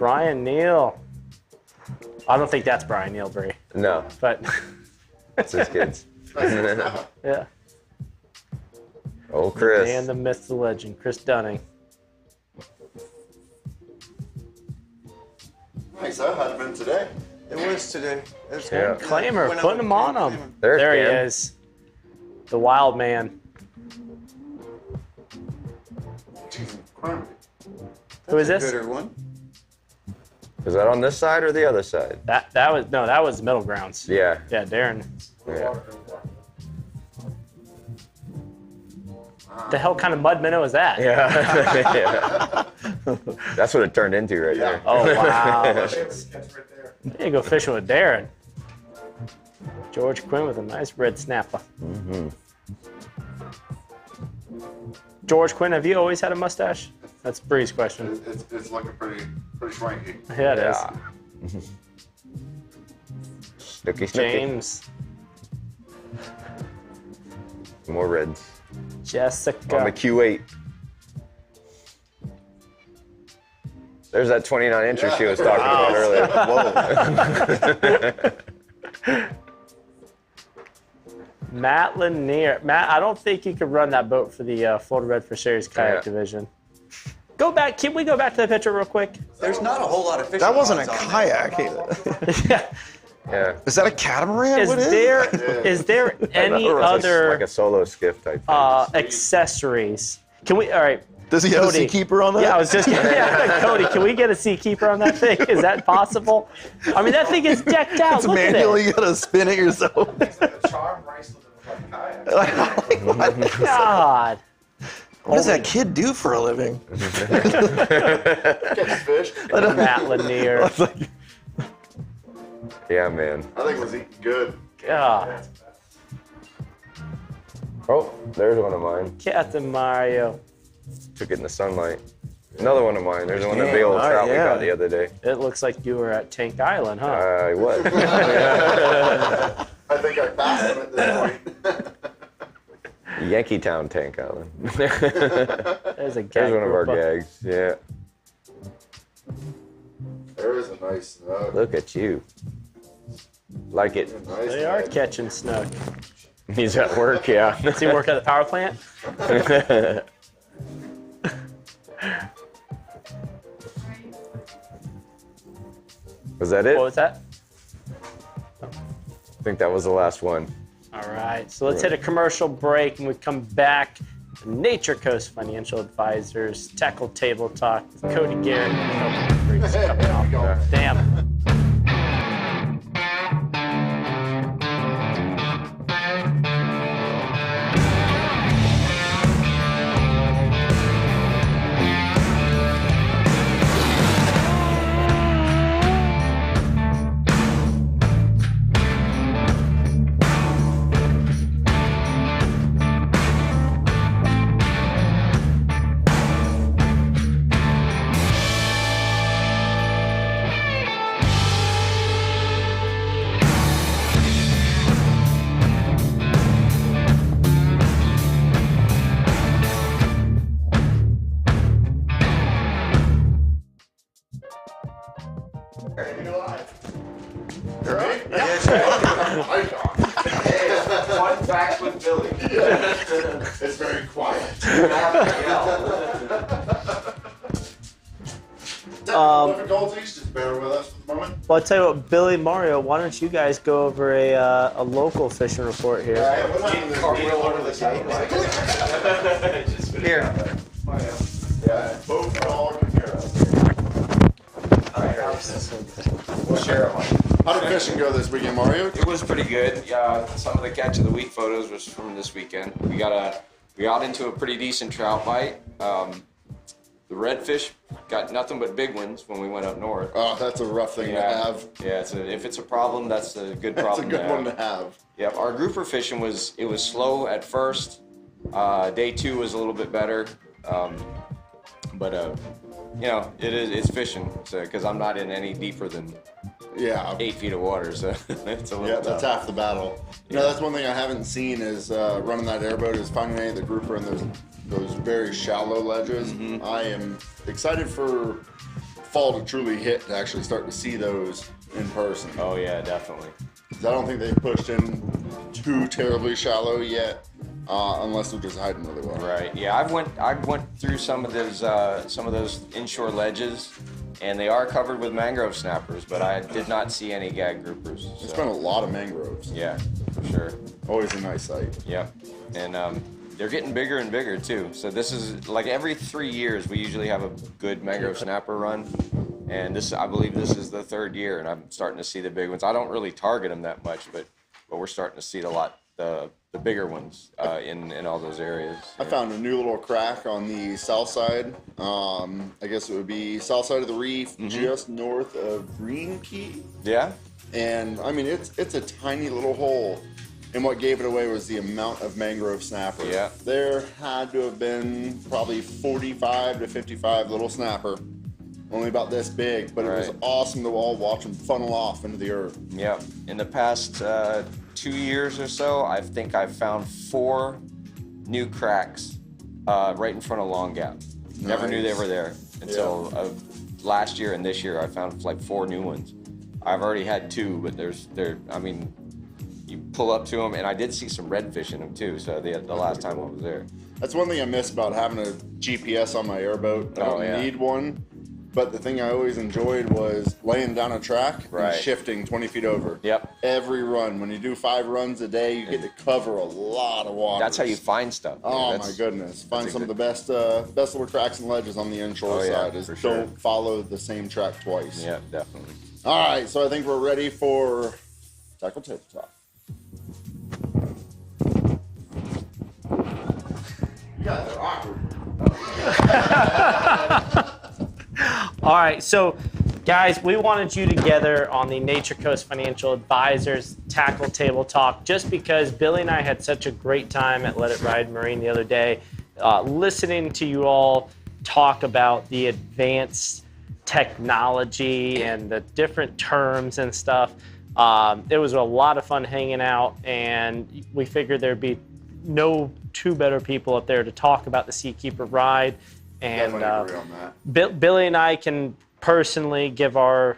Brian Neal. I don't think that's Brian Neal, Bree. No, But it's his kids. yeah. Oh, Chris. And the myth, the legend, Chris Dunning. Nice, that had been today. It was today. It was Yeah. Claimer, Went putting up him on and him. There's There he Cam. is. The wild man. Who is this? Gooder one. Is that on this side or the other side? That was middle grounds. Yeah. Yeah, Darren. Yeah. The hell kind of mud minnow is that? Yeah. Yeah. That's what it turned into right there. Oh wow. There you go fishing with Darren. George Quinn with a nice red snapper. George Quinn, have you always had a mustache? That's Bree's question. It's looking pretty swanky. Yeah, it is. Yeah. Snooky, snooky. James, More reds. Jessica. On the Q8. There's that 29-incher she was talking about earlier. Whoa. Matt Lanier. Matt, I don't think you could run that boat for the Florida Redfish Series kayak Yeah. division. Go back. Can we go back to the picture real quick? There's not a whole lot of fishing That wasn't a rods on there. kayak. Yeah. Yeah. Is that a catamaran? Is What there any Like other a solo skiff type thing. accessories? Can we? All right. Does he have a Cody. Seakeeper on that? Yeah, I was just Cody. Can we get a Seakeeper on that thing? Is that possible? I mean, that thing is decked out. It's Look at manual. it. You gotta spin it yourself. God. What does that kid do for a living? Catch fish. Matt Lanier. Yeah, man. I think it was eating good. God. Oh, there's one of mine. Captain Mario. Took it in the sunlight. Another one of mine. There's one of the big old Oh, trout we yeah. got the other day. It looks like you were at Tank Island, huh? I was. I think I passed him at this point. Yankee Town Tank Island. There's a gag. There's one of our group. gags. Yeah. There is a nice snug. Look at you. Like it. Nice They are snug. catching snook. He's at work, yeah. Does he work at the power plant? Was that it? What was that? I think that was the last one. All right, so let's hit a commercial break and we come back. Nature Coast Financial Advisors, Tackle Table Talk with Coty Garrett and Open Breeze coming off. Damn. Fun facts with Billy. It's very quiet. Difficulties, just bear with us for the moment. Well, I'll tell you what, Billy, Mario, why don't you guys go over a local fishing report here? What happened this week? Here. Yeah, both are all good here. We'll share it. How did fishing go this weekend, Mario? It was pretty good. Some of the catch of the week photos was from this weekend. We got into a pretty decent trout bite. The redfish got nothing but big ones when we went up north. Oh, that's a rough thing to have. Yeah. If it's a problem, that's a good That's a problem. good one to have. Yeah. Our grouper fishing was slow at first. Day 2 was a little bit better, but it's fishing. So because I'm not in any deeper than Yeah. 8 feet of water, so it's a little Yeah, tough. that's half the battle. You know, that's one thing I haven't seen is running that airboat is finding any of the grouper in those very shallow ledges. I am excited for fall to truly hit to actually start to see those in person. Oh yeah, definitely. 'Cause I don't think they've pushed in too terribly shallow yet, unless they're just hiding really well. Right. Yeah, I went through some of those inshore ledges, and they are covered with mangrove snappers, but I did not see any gag groupers. So. It's been a lot of mangroves. Yeah, for sure. Always a nice sight. Yep. And they're getting bigger and bigger too. So this is like every 3 years we usually have a good mangrove snapper run, and I believe this is the 3rd year, and I'm starting to see the big ones. I don't really target them that much, but we're starting to see the bigger ones in all those areas. I found a new little crack on the south side. I guess it would be south side of the reef, just north of Green Key. Yeah. And I mean, it's a tiny little hole. And what gave it away was the amount of mangrove snappers. Yeah. There had to have been probably 45 to 55 little snapper, only about this big, but it was awesome to all watch them funnel off into the earth. Yeah. In the past 2 years or so, I think I've found 4 new cracks right in front of Long Gap. Never knew they were there until last year and this year. I found like 4 new ones. I've already had 2, but I mean, you pull up to them, and I did see some redfish in them too. So the last time I was there. That's one thing I miss about having a GPS on my airboat. I don't need one, but the thing I always enjoyed was laying down a track and shifting 20 feet over. Yep. Every run. When you do 5 runs a day, you get to cover a lot of water. That's how you find stuff. Oh my goodness! Find some of the best little cracks and ledges on the inshore side. Is don't follow the same track twice. Yeah, definitely. All right, so I think we're ready for tackle tabletop. You guys are awkward. All right, so guys, we wanted you together on the Nature Coast Financial Advisors Tackle Table Talk just because Billy and I had such a great time at Let It Ride Marine the other day, listening to you all talk about the advanced technology and the different terms and stuff. It was a lot of fun hanging out, and we figured there'd be no 2 better people up there to talk about the Seakeeper Ride. And Definitely agree on that. Billy and I can personally give our,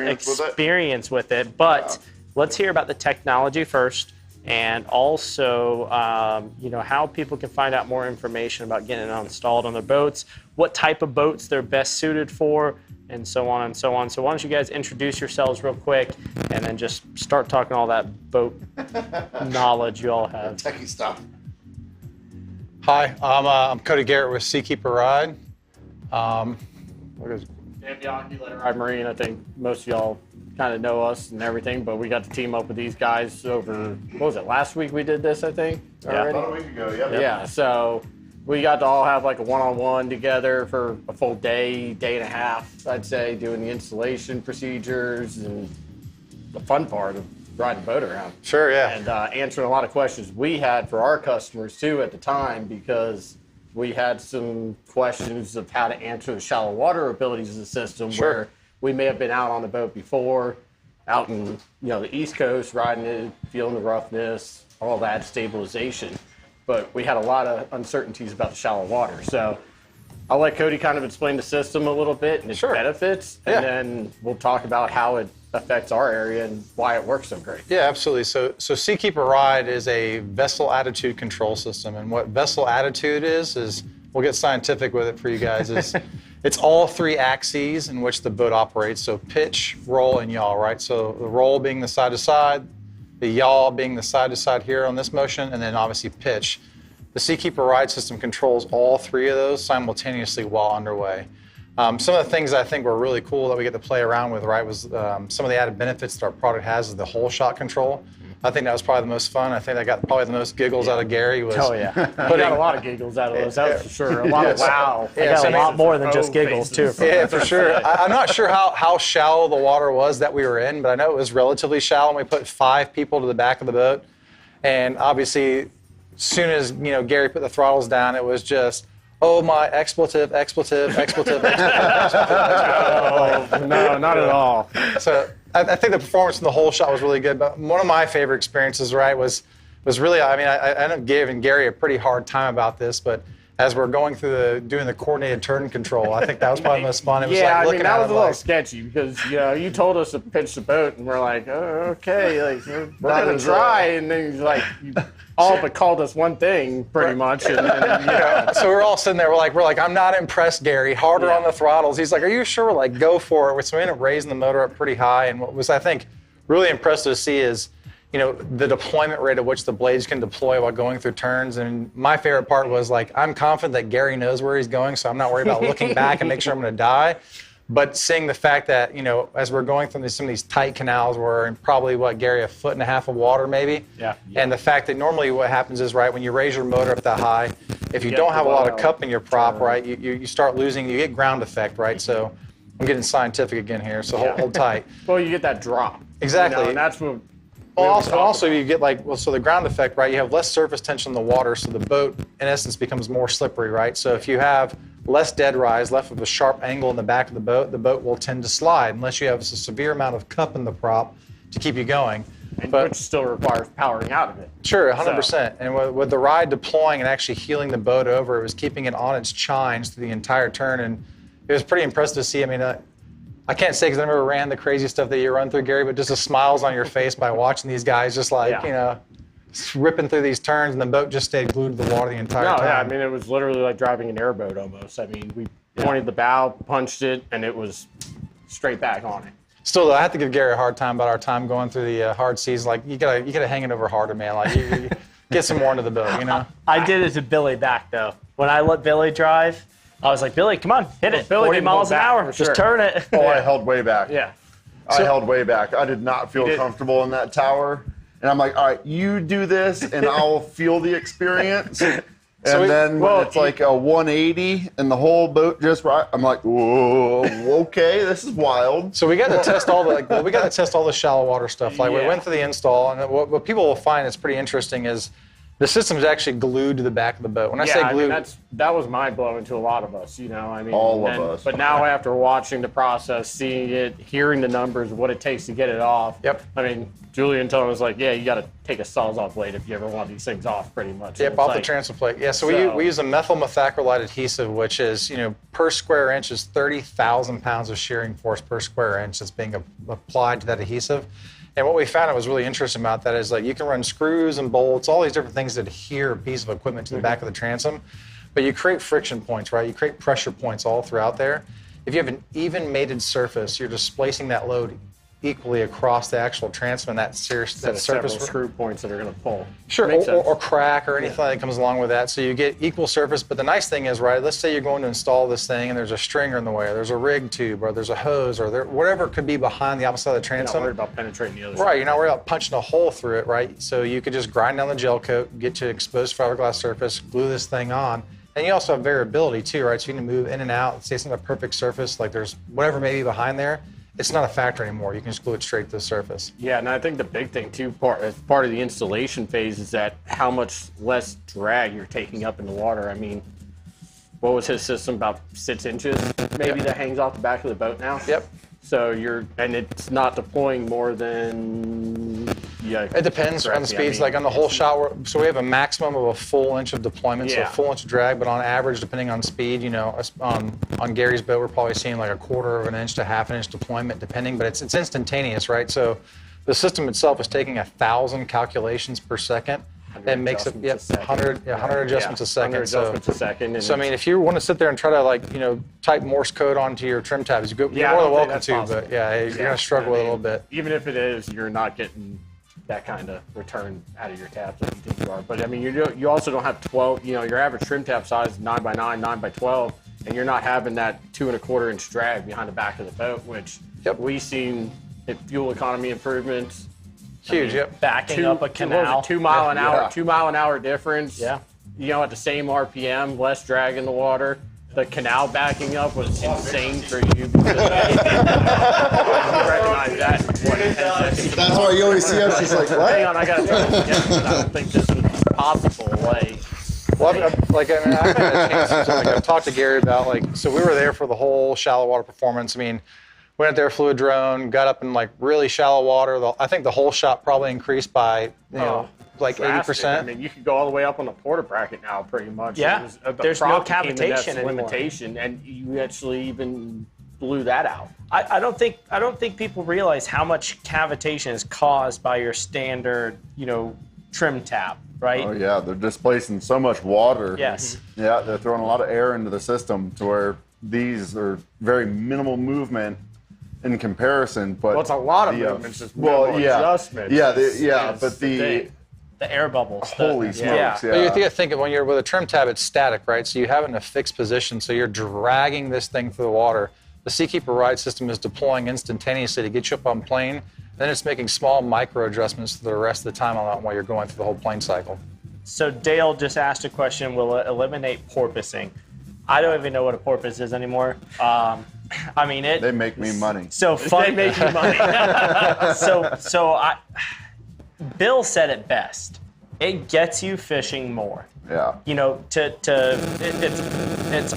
experience with it. But let's hear about the technology first, and also, how people can find out more information about getting it installed on their boats, what type of boats they're best suited for, and so on and so on. So why don't you guys introduce yourselves real quick, and then just start talking all that boat knowledge you all have. Techie stuff. Hi, I'm Coty Garrett with Seakeeper Ride. Dan Bianchi, Let It Ride Marine. I think most of y'all kind of know us and everything, but we got to team up with these guys over, what was it, last week we did this, I think? About a week ago, Yeah, so we got to all have like a one-on-one together for a full day and a half, I'd say, doing the installation procedures and the fun part of riding the boat around. Sure, yeah. And answering a lot of questions we had for our customers too at the time, because we had some questions of how to answer the shallow water abilities of the system, where we may have been out on the boat before, out in the East Coast, riding it, feeling the roughness, all that stabilization. But we had a lot of uncertainties about the shallow water. So I'll let Coty kind of explain the system a little bit and its benefits, and then we'll talk about how it affects our area and why it works so great. Yeah, absolutely. So Seakeeper Ride is a vessel attitude control system, and what vessel attitude is we'll get scientific with it for you guys. It's all 3 axes in which the boat operates. So pitch, roll, and yaw. Right. So the roll being the side to side, the yaw being the side to side here on this motion, and then obviously pitch. The Seakeeper Ride system controls all 3 of those simultaneously while underway. Some of the things I think were really cool that we get to play around with, right, was some of the added benefits that our product has is the whole shot control. I think that was probably the most fun. I think I got probably the most giggles out of Gary. Was we got a lot of giggles out of those, that's for sure. A lot of wow. I got a lot more than just giggles too. Yeah, for sure. I'm not sure how shallow the water was that we were in, but I know it was relatively shallow, and we put 5 people to the back of the boat. And obviously, as soon as Gary put the throttles down, it was just, oh my, expletive. Oh, no, not at all. So I think the performance in the whole shot was really good. But one of my favorite experiences, right, was really, I know giving Gary a pretty hard time about this, but as we're going through doing the coordinated turn control. I think that was probably the most fun. It was Yeah, like I mean, looking that at was him a little like, sketchy because, you told us to pitch the boat, and we're like, oh, okay, like, we're Not going to as, try. And then he's like, you all but called us one thing, pretty much. And then, So we're all sitting there. We're like, I'm not impressed, Gary. Harder Yeah. on the throttles. He's like, are you sure? We're like, go for it. So we ended up raising the motor up pretty high. And what was, I think, really impressive to see is, the deployment rate at which the blades can deploy while going through turns. And my favorite part was like, I'm confident that Gary knows where he's going, so I'm not worried about looking back and make sure I'm going to die. But seeing the fact that, as we're going through some of these tight canals, we're in probably, Gary, 1.5 feet of water maybe? Yeah. And the fact that normally what happens is, right, when you raise your motor up that high, if you get don't have a lot of below, cup in your prop, right, you start losing, you get ground effect, right? So I'm getting scientific again here, so hold tight. well, you get that drop. Exactly. And that's what. Well, also you get so the ground effect, right? You have less surface tension in the water, so the boat, in essence, becomes more slippery, right? So if you have less dead rise, left of a sharp angle in the back of the boat will tend to slide unless you have a severe amount of cup in the prop to keep you going. Which still requires powering out of it. Sure, 100%. And with the ride deploying and actually heeling the boat over, it was keeping it on its chines through the entire turn, and it was pretty impressive to see. I mean, I can't say because I never ran the crazy stuff that you run through, Gary, but just the smiles on your face by watching these guys just ripping through these turns, and the boat just stayed glued to the water the entire time. Yeah, I mean, it was literally like driving an airboat almost. I mean, we pointed the bow, punched it, and it was straight back on it. Still, though, I have to give Gary a hard time about our time going through the hard seas. Like, you gotta hang it over harder, man. Like, you get some more into the boat, I did it to Billy back, though. When I let Billy drive, I was like, Billy, come on, hit it. Billy 40 didn't miles hold an back, hour. for Just sure. turn it. Oh, I held way back. Yeah. I held way back. I did not feel comfortable in that tower. And I'm like, all right, you do this, and I'll feel the experience. And then when it's like a 180 and the whole boat just right, I'm like, whoa, okay, this is wild. So we got to test all the shallow water stuff. Like we went through the install, and what people will find is pretty interesting is the system's actually glued to the back of the boat. When I say glued, that was mind blowing to a lot of us. I mean, all of us. But now after watching the process, seeing it, hearing the numbers, what it takes to get it off. Yep. I mean, Julian told us like, you got to take a Sawzall blade if you ever want these things off, pretty much. Yep, off the transfer plate. Yeah, so we use a methyl methacrylate adhesive, which is, per square inch is 30,000 pounds of shearing force per square inch that's being applied to that adhesive. And what we found that was really interesting about that is like you can run screws and bolts, all these different things that adhere a piece of equipment to the back of the transom, but you create friction points, right? You create pressure points all throughout there. If you have an even mated surface, you're displacing that load equally across the actual transom, and that surface screw points that are going to pull. Sure, or crack or anything that comes along with that. So you get equal surface. But the nice thing is, right, let's say you're going to install this thing and there's a stringer in the way, or there's a rig tube, or there's a hose, or whatever could be behind the opposite side of the transom. You're not worried about penetrating the other side. Right, you're not worried about punching a hole through it, right? So you could just grind down the gel coat, get to exposed fiberglass surface, glue this thing on. And you also have variability too, right? So you can move in and out. Say it's not a perfect surface, like there's whatever may be behind there. It's not a factor anymore. You can just glue it straight to the surface. Yeah, and I think the big thing too, as part of the installation phase, is that how much less drag you're taking up in the water. I mean, what was his system, about 6 inches maybe that hangs off the back of the boat now? Yep. So and it's not deploying more than, it depends on the speeds. Like on the whole shot, so we have a maximum of a full inch of deployment, so a full inch of drag, but on average, depending on speed, on Gary's boat, we're probably seeing like 1/4 of an inch to 1/2 inch deployment, depending, but it's instantaneous, right? So the system itself is taking 1,000 calculations per second. That makes it 100 adjustments a second. 100 adjustments a second. So I mean, if you want to sit there and try to type Morse code onto your trim tabs, you're more than welcome to. But you're gonna struggle with it a little bit. Even if it is, you're not getting that kind of return out of your tabs that you think you are. But I mean, you also don't have 12. Your average trim tab size is 9x9, 9x12, and you're not having that 2 1/4 inch drag behind the back of the boat, which we've seen in fuel economy improvements. Huge, Backing up a canal. 2 mile an hour, 2 mile an hour difference. Yeah. At the same RPM, less drag in the water. The canal backing up was insane for you. Because you recognize that. That's why you always see us just like, what? Hang on, I gotta try this again. I don't think this is possible. I've talked to Gary about so we were there for the whole shallow water performance. I mean, went out there, flew a drone, got up in really shallow water. I think the whole shot probably increased by like drastic. 80%. I mean, you could go all the way up on the porta bracket now, pretty much. Yeah. It was, the There's no prop became the next cavitation anymore. limitation, and you actually even blew that out. I don't think people realize how much cavitation is caused by your standard, trim tab, right? Oh yeah, they're displacing so much water. Yes. Yeah, they're throwing a lot of air into the system to where these are very minimal movement in comparison. But Well, it's a lot of the, movements, just minimal adjustments. Yeah, is but the thing. The air bubbles. holy smokes, yeah. But you have to think of when you're with a trim tab, it's static, right? So you have it in a fixed position, so you're dragging this thing through the water. The Seakeeper Ride system is deploying instantaneously to get you up on plane, then it's making small micro adjustments for the rest of the time on that while you're going through the whole plane cycle. So Dale just asked a question, will it eliminate porpoising? I don't even know what a porpoise is anymore. I mean, They make me money. So fun. They make you money. Bill said it best. It gets you fishing more. Yeah. It's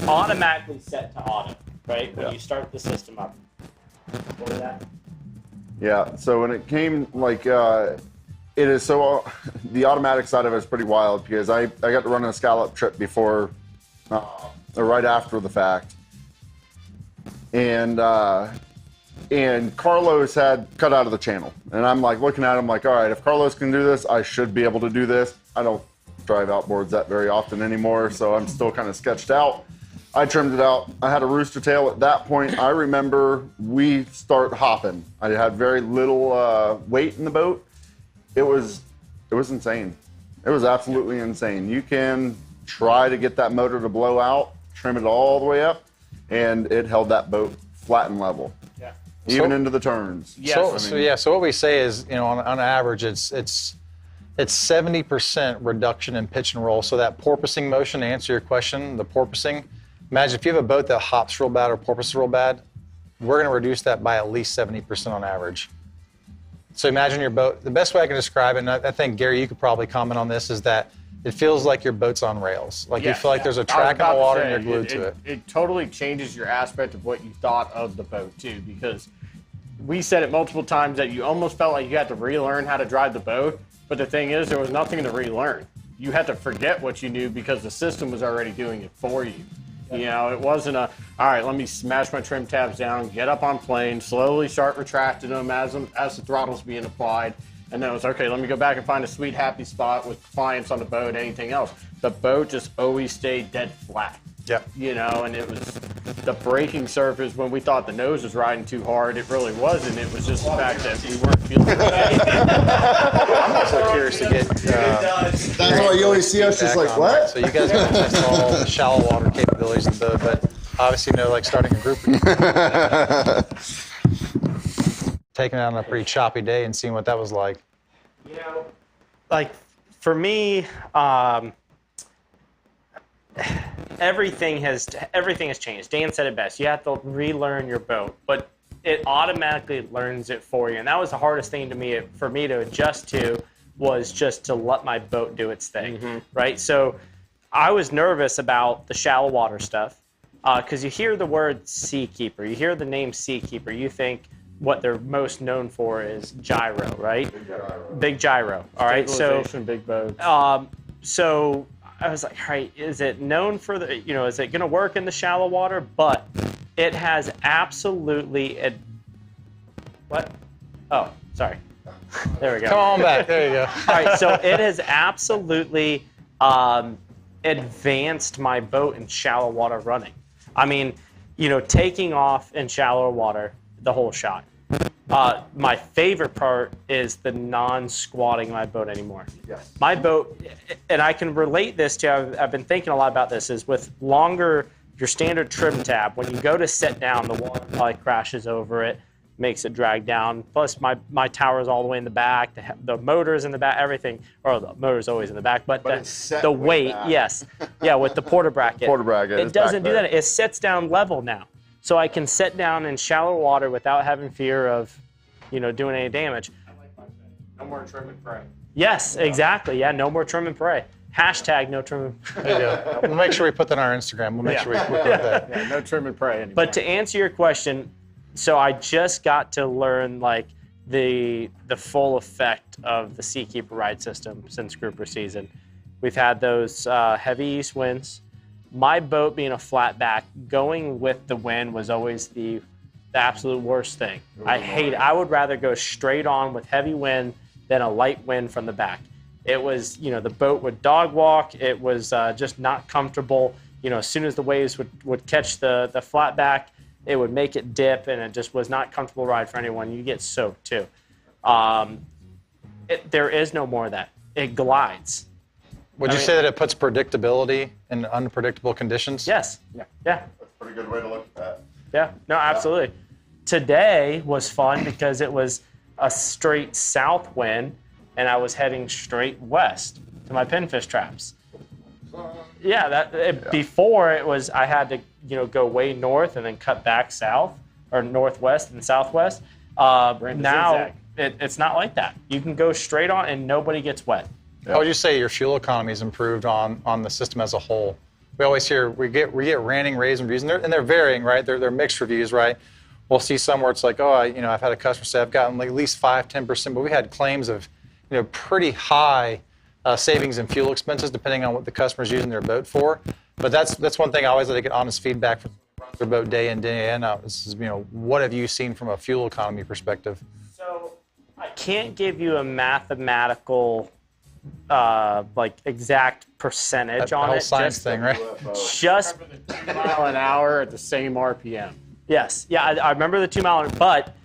automatically set to auto, right? When Yeah. you start the system up. What was that? Yeah, so when it came, it is so, the automatic side of it is pretty wild because I got to run a scallop trip before, or right after the fact. And Carlos had cut out of the channel. And I'm like looking at him like, all right, if Carlos can do this, I should be able to do this. I don't drive outboards that very often anymore, so I'm still kind of sketched out. I trimmed it out. I had a rooster tail at that point. I remember we start hopping. I had very little weight in the boat. It was insane. It was absolutely insane. You can try to get that motor to blow out, trim it all the way up, and it held that boat flat and level. Yeah. Even into the turns. Yes. So what we say is, on average, it's 70% reduction in pitch and roll. So that porpoising motion, to answer your question, the porpoising, imagine if you have a boat that hops real bad or porpoises real bad, we're going to reduce that by at least 70% on average. So imagine your boat, the best way I can describe it, and I think, Gary, you could probably comment on this, is that it feels like your boat's on rails. Like you feel like there's a track in the water and you're glued to it. It totally changes your aspect of what you thought of the boat, too, because we said it multiple times that you almost felt like you had to relearn how to drive the boat, but the thing is, there was nothing to relearn. You had to forget what you knew because the system was already doing it for you. It wasn't all right, let me smash my trim tabs down, get up on plane, slowly start retracting them as the throttle's being applied. And then it was, okay, let me go back and find a sweet, happy spot with clients on the boat, anything else. The boat just always stayed dead flat. Yep. And it was the braking surface when we thought the nose was riding too hard. It really wasn't. It was just the fact that we weren't feeling it. I'm also curious to get. That's why you always see us just like, what? Right? So you guys got to test all the shallow water capabilities of the boat, but obviously, starting a group, taking it on a pretty choppy day and seeing what that was like. Like for me, everything has changed. Dan said it best. You have to relearn your boat, but it automatically learns it for you. And that was the hardest thing for me to adjust to, was just to let my boat do its thing, right? So I was nervous about the shallow water stuff because you hear the word Seakeeper, you hear the name Seakeeper, you think what they're most known for is gyro, right? Big gyro. All right, so big boats. So I was like, all right, is it known for the, is it going to work in the shallow water? But it has absolutely, what? Oh, sorry. There we go. Come on back. There you go. All right, so it has absolutely advanced my boat in shallow water running. I mean, taking off in shallow water, the whole shot. My favorite part is the non-squatting my boat anymore. Yes. My boat, and I can relate this to, I've been thinking a lot about this, is with your standard trim tab, when you go to sit down, the water probably crashes over it, makes it drag down. Plus, my tower is all the way in the back, the motor's in the back, everything, or the motor's always in the back, but the weight, yes. Yeah, with the porta bracket. Porta bracket. It doesn't do that. It sits down level now. So I can sit down in shallow water without having fear of, doing any damage. No more trim and pray. Yes, exactly. Yeah, no more trim and pray. Hashtag no trim and pray. There you go. We'll make sure we put that on our Instagram. We'll make sure we put that. No trim and pray anymore. But to answer your question, so I just got to learn, the full effect of the Seakeeper Ride system since grouper season. We've had those heavy east winds. My boat being a flat back, going with the wind was always the absolute worst thing. I would rather go straight on with heavy wind than a light wind from the back. It was, the boat would dog walk. It was just not comfortable. As soon as the waves would catch the flat back, it would make it dip, and it just was not comfortable ride for anyone. You get soaked too. There is no more of that. It glides. Would you say that it puts predictability in unpredictable conditions? Yes. Yeah. That's a pretty good way to look at that. Yeah. No, absolutely. Today was fun because it was a straight south wind, and I was heading straight west to my pinfish traps. Yeah. Before it was I had to go way north and then cut back south, or northwest and southwest. Now it's not like that. You can go straight on and nobody gets wet. How would you say your fuel economy has improved on the system as a whole? We always hear we get ranting, raves, and reviews, and they're varying, right? They're mixed reviews, right? We'll see some where it's like, oh, I've had a customer say I've gotten like at least 5-10%, but we had claims of pretty high savings in fuel expenses depending on what the customer's using their boat for. But that's one thing I always like to get honest feedback from their boat day in, day out. Is, what have you seen from a fuel economy perspective? So I can't give you a mathematical exact percentage on it. Whole science thing, right? Just 2 mile an hour at the same RPM. Yes. Yeah, I remember the 2 mile, but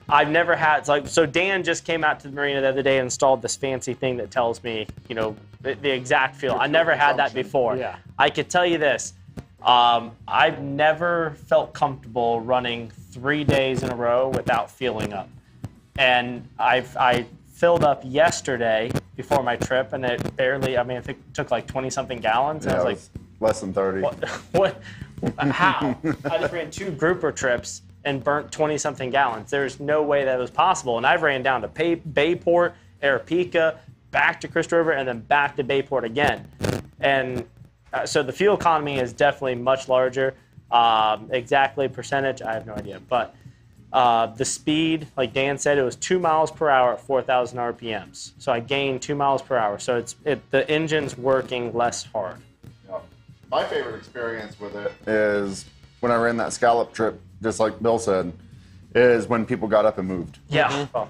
I've never had, so Dan just came out to the marina the other day and installed this fancy thing that tells me, the exact fuel. I never had that before. Yeah. I could tell you this. I've never felt comfortable running 3 days in a row without fueling up. And I filled up yesterday before my trip, and it barely, I think it took like 20-something gallons. And Yeah, I it was was less than 30. what? How? I just ran 2 grouper trips and burnt 20-something gallons. There's no way that was possible. And I've ran down to Bayport, Arapaika, back to Crystal River, and then back to Bayport again. And so the fuel economy is definitely much larger. Exactly percentage, I have no idea. But the speed, like Dan said, it was 2 miles per hour at 4,000 RPMs. So I gained 2 miles per hour. So the engine's working less hard. Yeah. My favorite experience with it is when I ran that scallop trip, just like Bill said, is when people got up and moved. Yeah. Mm-hmm. Well,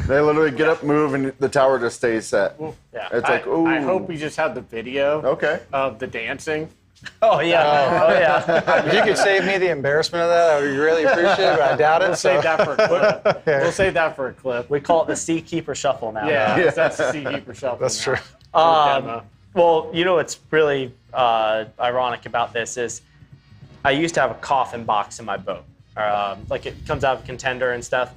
They literally get up, move, and the tower just stays set. yeah. It's like, ooh. I hope we just have the video of the dancing. Oh, yeah. Oh, yeah. If you could save me the embarrassment of that, I would really appreciate it, but I doubt it. We'll save that for a clip. We'll save that for a clip. We call it the Seakeeper Shuffle now. Yeah, that's the Seakeeper Shuffle. That's true. Demo. Well, what's really ironic about this is I used to have a coffin box in my boat. It comes out of Contender and stuff.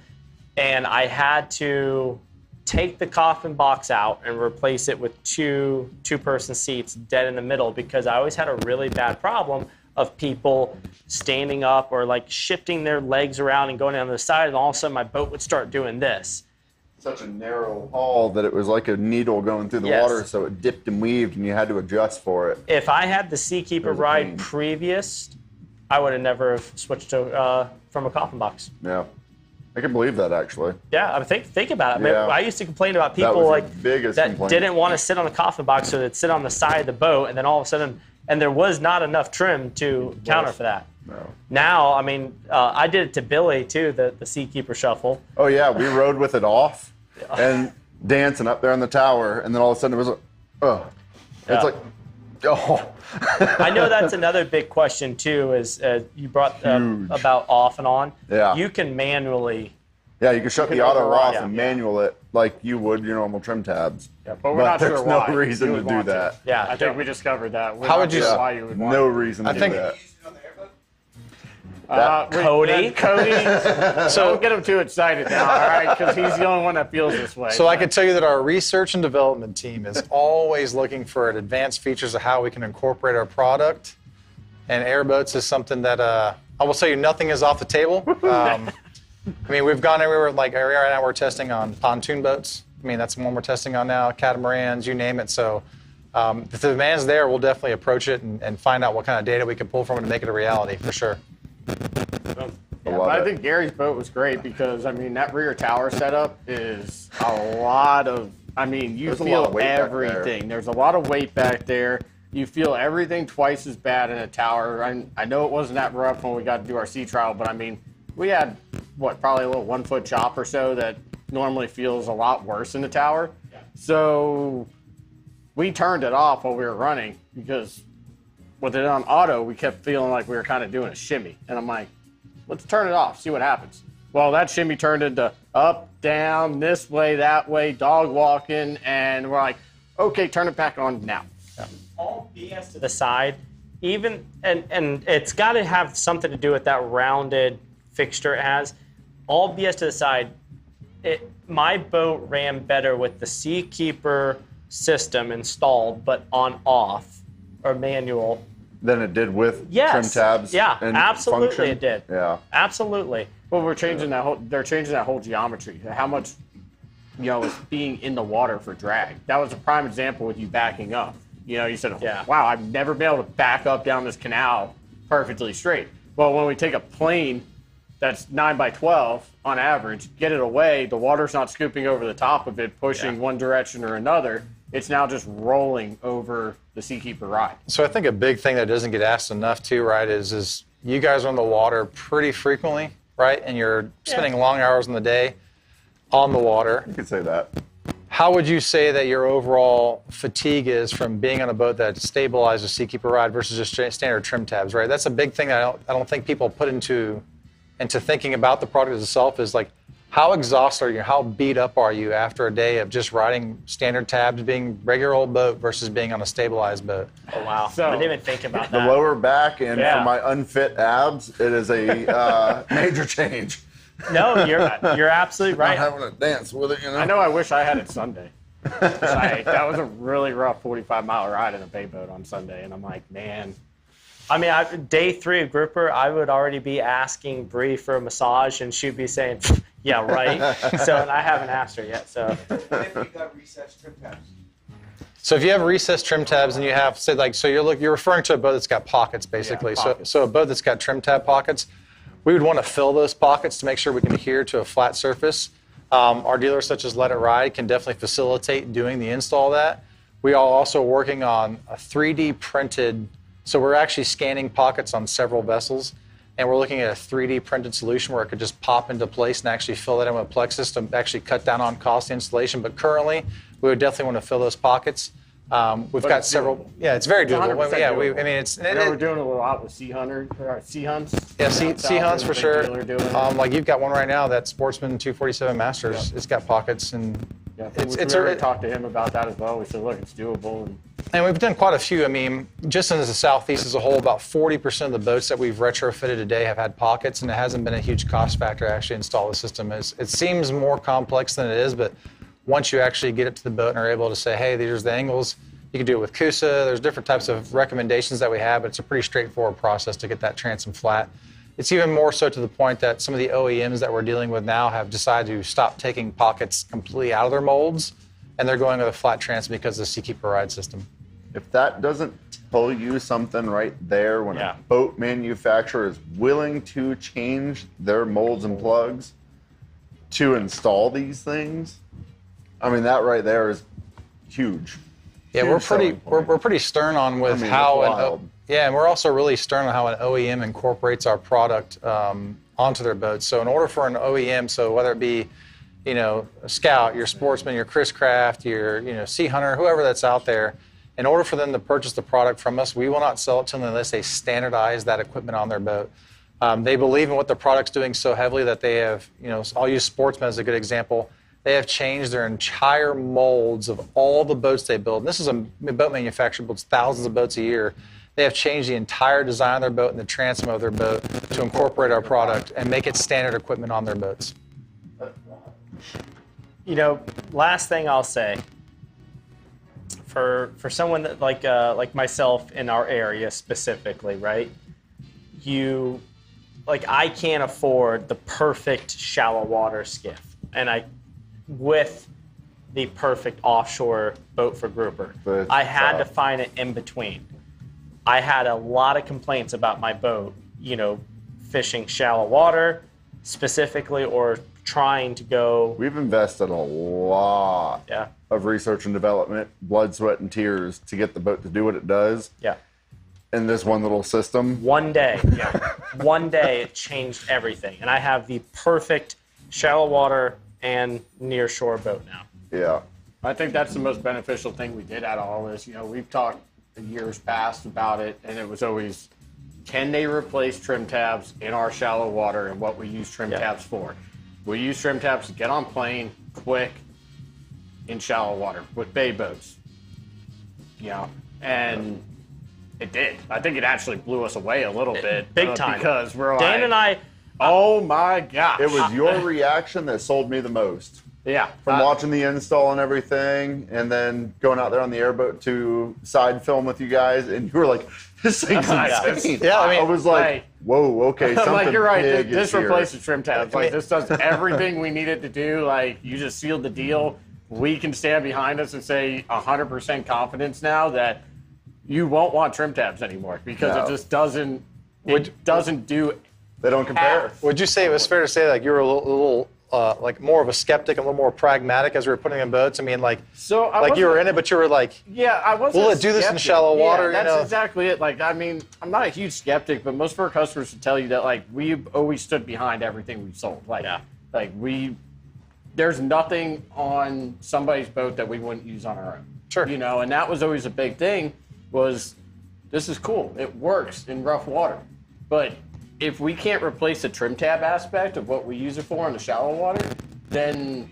And I had to take the coffin box out and replace it with two-person seats dead in the middle, because I always had a really bad problem of people standing up or shifting their legs around and going down the side, and all of a sudden my boat would start doing this. Such a narrow hull that it was like a needle going through the water, so it dipped and weaved, and you had to adjust for it. If I had the Seakeeper Ride previous, I would have never have switched to from a coffin box. Yeah. I can believe that, actually. Yeah, think about it. Yeah. I used to complain about That people was the biggest that complaint. didn't want to sit on the coffin box, so they'd sit on the side of the boat, and then all of a sudden, and there was not enough trim to counter for that. No. Now, I did it to Billy too, the Seakeeper Shuffle. Oh, yeah, we rode with it off and dancing up there on the tower, and then all of a sudden it was like, oh. It's like, oh. I know that's another big question too. Is you brought about off and on? Yeah. You can manually. Yeah, you can shut the auto off yeah. and manual it like you would your normal trim tabs. Yeah, but we're not there's sure no why reason you to would do want that. Yeah, I think we discovered that. We're How not would you- sure why you would want No it. reason to I do think- that. Cody. So don't get him too excited now, all right? Because he's the only one that feels this way. So I can tell you that our research and development team is always looking for advanced features of how we can incorporate our product. And airboats is something that I will tell you, nothing is off the table. We've gone everywhere. Like right now, we're testing on pontoon boats. That's the one we're testing on now. Catamarans, you name it. So if the demand's there, we'll definitely approach it and find out what kind of data we can pull from it to make it a reality for sure. But love But I it. think Gary's boat was great because, I mean, that rear tower setup is a lot of, I mean, you There's a lot of feel weight back there. everything. There's a lot of weight back there. You feel everything twice as bad in a tower. I know it wasn't that rough when we got to do our sea trial, but I mean, we had, probably a little 1 foot chop or so that normally feels a lot worse in the tower. So we turned it off while we were running because with it on auto, we kept feeling like we were kind of doing a shimmy. And I'm like, let's turn it off, see what happens. Well, that shimmy turned into up, down, this way, that way, dog walking, and we're like, okay, turn it back on now. All BS to the side, even, and it's got to have something to do with that rounded fixture it has. All BS to the side, my boat ran better with the Seakeeper system installed, but on off or manual. Than it did with Yes. trim tabs. Yeah, and absolutely function. it did. Yeah. Absolutely. Well, they're changing that whole geometry. How much, is being in the water for drag. That was a prime example with you backing up. You said, Yeah. wow, I've never been able to back up down this canal perfectly straight. Well, when we take a plane that's 9 by 12 on average, get it away, the water's not scooping over the top of it, pushing one direction or another. It's now just rolling over the Seakeeper Ride. So I think a big thing that doesn't get asked enough too, right, is you guys are on the water pretty frequently, right? And you're spending long hours in the day on the water. You could say that. How would you say that your overall fatigue is from being on a boat that's stabilized with Seakeeper Ride versus just standard trim tabs, right? That's a big thing that I don't think people put into thinking about the product itself is like, how exhausted are you? How beat up are you after a day of just riding standard tabs, being regular old boat versus being on a stabilized boat? Oh, wow. So- I didn't even think about The that. lower back and Yeah. for my unfit abs, it is a major change. No, you're absolutely right. Not having to dance with it, I know I wish I had it Sunday. That was a really rough 45-mile ride in a bay boat on Sunday, and I'm like, man. I mean, day 3 of grouper, I would already be asking Bree for a massage, and she'd be saying, "Yeah, right." So, and I haven't asked her yet. So, If you got recessed trim tabs. So if you have recessed trim tabs and you have, say, like, so you're referring to a boat that's got pockets, basically. Yeah, pockets. So a boat that's got trim tab pockets, we would want to fill those pockets to make sure we can adhere to a flat surface. Our dealers, such as Let It Ride, can definitely facilitate doing the install of that. We are also working on a 3D printed, so we're actually scanning pockets on several vessels, and we're looking at a 3D printed solution where it could just pop into place and actually fill that in with Plexus to actually cut down on cost of installation. But currently, we would definitely want to fill those pockets. We've got it's several. doable. Yeah, it's very It's doable. 100% Yeah, doable. I mean, it's. We're doing it a lot with sea hunts. Yeah, sea hunts for sure. Like you've got one right now, that Sportsman 247 Masters. Yeah. It's got pockets and we already talked to him about that as well. We said, look, it's doable. And we've done quite a few. I mean, just in the Southeast as a whole, about 40% of the boats that we've retrofitted today have had pockets, and it hasn't been a huge cost factor to actually install the system. It seems more complex than it is, but once you actually get it to the boat and are able to say, hey, these are the angles, you can do it with Kusa. There's different types of recommendations that we have, but it's a pretty straightforward process to get that transom flat. It's even more so to the point that some of the OEMs that we're dealing with now have decided to stop taking pockets completely out of their molds, and they're going with a flat transom because of the Seakeeper Ride system. If that doesn't tell you something right there, when a boat manufacturer is willing to change their molds and plugs to install these things, I mean, that right there is huge. Yeah, Huge we're pretty stern on with I mean, how it's wild. and we're also really stern on how an OEM incorporates our product onto their boats. So in order for an OEM, so whether it be, a Scout, your Sportsman, your Chris Craft, your Sea Hunter, whoever that's out there, in order for them to purchase the product from us, we will not sell it to them unless they standardize that equipment on their boat. They believe in what the product's doing so heavily that they have, I'll use Sportsman as a good example. They have changed their entire molds of all the boats they build. And this is a boat manufacturer builds thousands of boats a year. They have changed the entire design of their boat and the transom of their boat to incorporate our product and make it standard equipment on their boats. Last thing I'll say, for someone that like myself in our area specifically, right? I can't afford the perfect shallow water skiff, and with the perfect offshore boat for grouper. But I had to find it in between. I had a lot of complaints about my boat, fishing shallow water specifically, or trying to go? We've invested a lot of research and development, blood, sweat, and tears to get the boat to do what it does. Yeah. In this one little system. One day, one day it changed everything. And I have the perfect shallow water and near shore boat now. Yeah. I think that's the most beneficial thing we did out of all this. You know, we've talked in years past about it, and it was always, can they replace trim tabs in our shallow water and what we use trim tabs for? We use trim tabs to get on plane quick in shallow water with bay boats. You know, and it did. I think it actually blew us away a little bit. Big time. Because we're Dan like, and I, oh my gosh. It was your reaction that sold me the most. Yeah. From watching the install and everything, and then going out there on the airboat to side film with you guys, and you were like, this thing's insane. Yeah, I mean, I was like, whoa, okay, something like, you're right. big This is here. replaces trim tabs. Like, this does everything we needed to do. Like, you just sealed the deal. We can stand behind us and say 100% confidence now that you won't want trim tabs anymore, because it just doesn't. It doesn't do. They don't compare. Would you say it was fair to say like you were a little like more of a skeptic, a little more pragmatic as we were putting in boats? I mean, like, So I like you were wasn't- in it, but you were like, Yeah, I wasn't. will a it do this in skeptic. shallow water? Yeah, You that's know? exactly it. Like, I mean, I'm not a huge skeptic, but most of our customers would tell you that, like, we've always stood behind everything we've sold. Like, there's nothing on somebody's boat that we wouldn't use on our own. Sure. You know, and that was always a big thing. Was this is cool. It works in rough water, but if we can't replace the trim tab aspect of what we use it for in the shallow water, then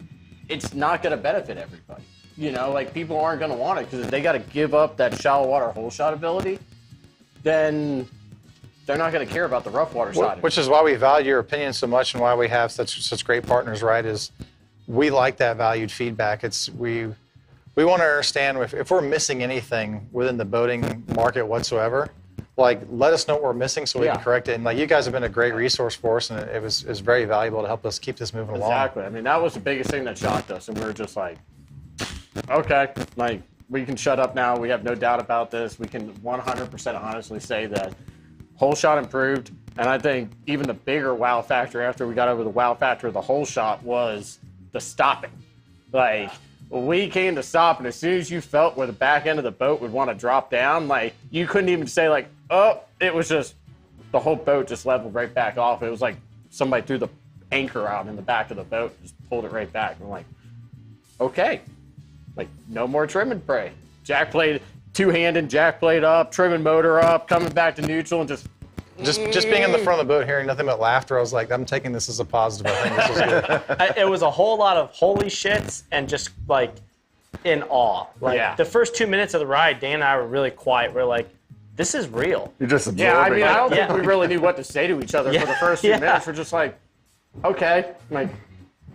it's not going to benefit everybody. You know, like, people aren't going to want it, because if they got to give up that shallow water hole shot ability, then they're not going to care about the rough water side of it. which is why we value your opinion so much, and why we have such great partners, right? Is we like that valued feedback. It's we want to understand if we're missing anything within the boating market whatsoever, like, let us know what we're missing so we can correct it. And like, you guys have been a great resource for us, and it was very valuable to help us keep this moving along. Exactly. I mean, that was the biggest thing that shocked us, and we were just like, okay, like, we can shut up now. We have no doubt about this. We can 100% honestly say that hole shot improved, and I think even the bigger wow factor after we got over the wow factor of the hole shot was the stopping. Like, when we came to stop, and as soon as you felt where the back end of the boat would want to drop down, like, you couldn't even say, like, oh, it was just, the whole boat just leveled right back off. It was like somebody threw the anchor out in the back of the boat and just pulled it right back. And we're like, okay, like, no more trim and pray. Jack plate, two-handed, jack plate up, trimming motor up, coming back to neutral, and just being in the front of the boat, hearing nothing but laughter, I was like, I'm taking this as a positive. I think this was good. It was a whole lot of holy shits and just like in awe. Like, the first 2 minutes of the ride, Dan and I were really quiet. We're like, this is real. You're just absorbing. Yeah, I mean, I don't Yeah. think we really knew what to say to each other for the first few minutes. We're just like, okay, like,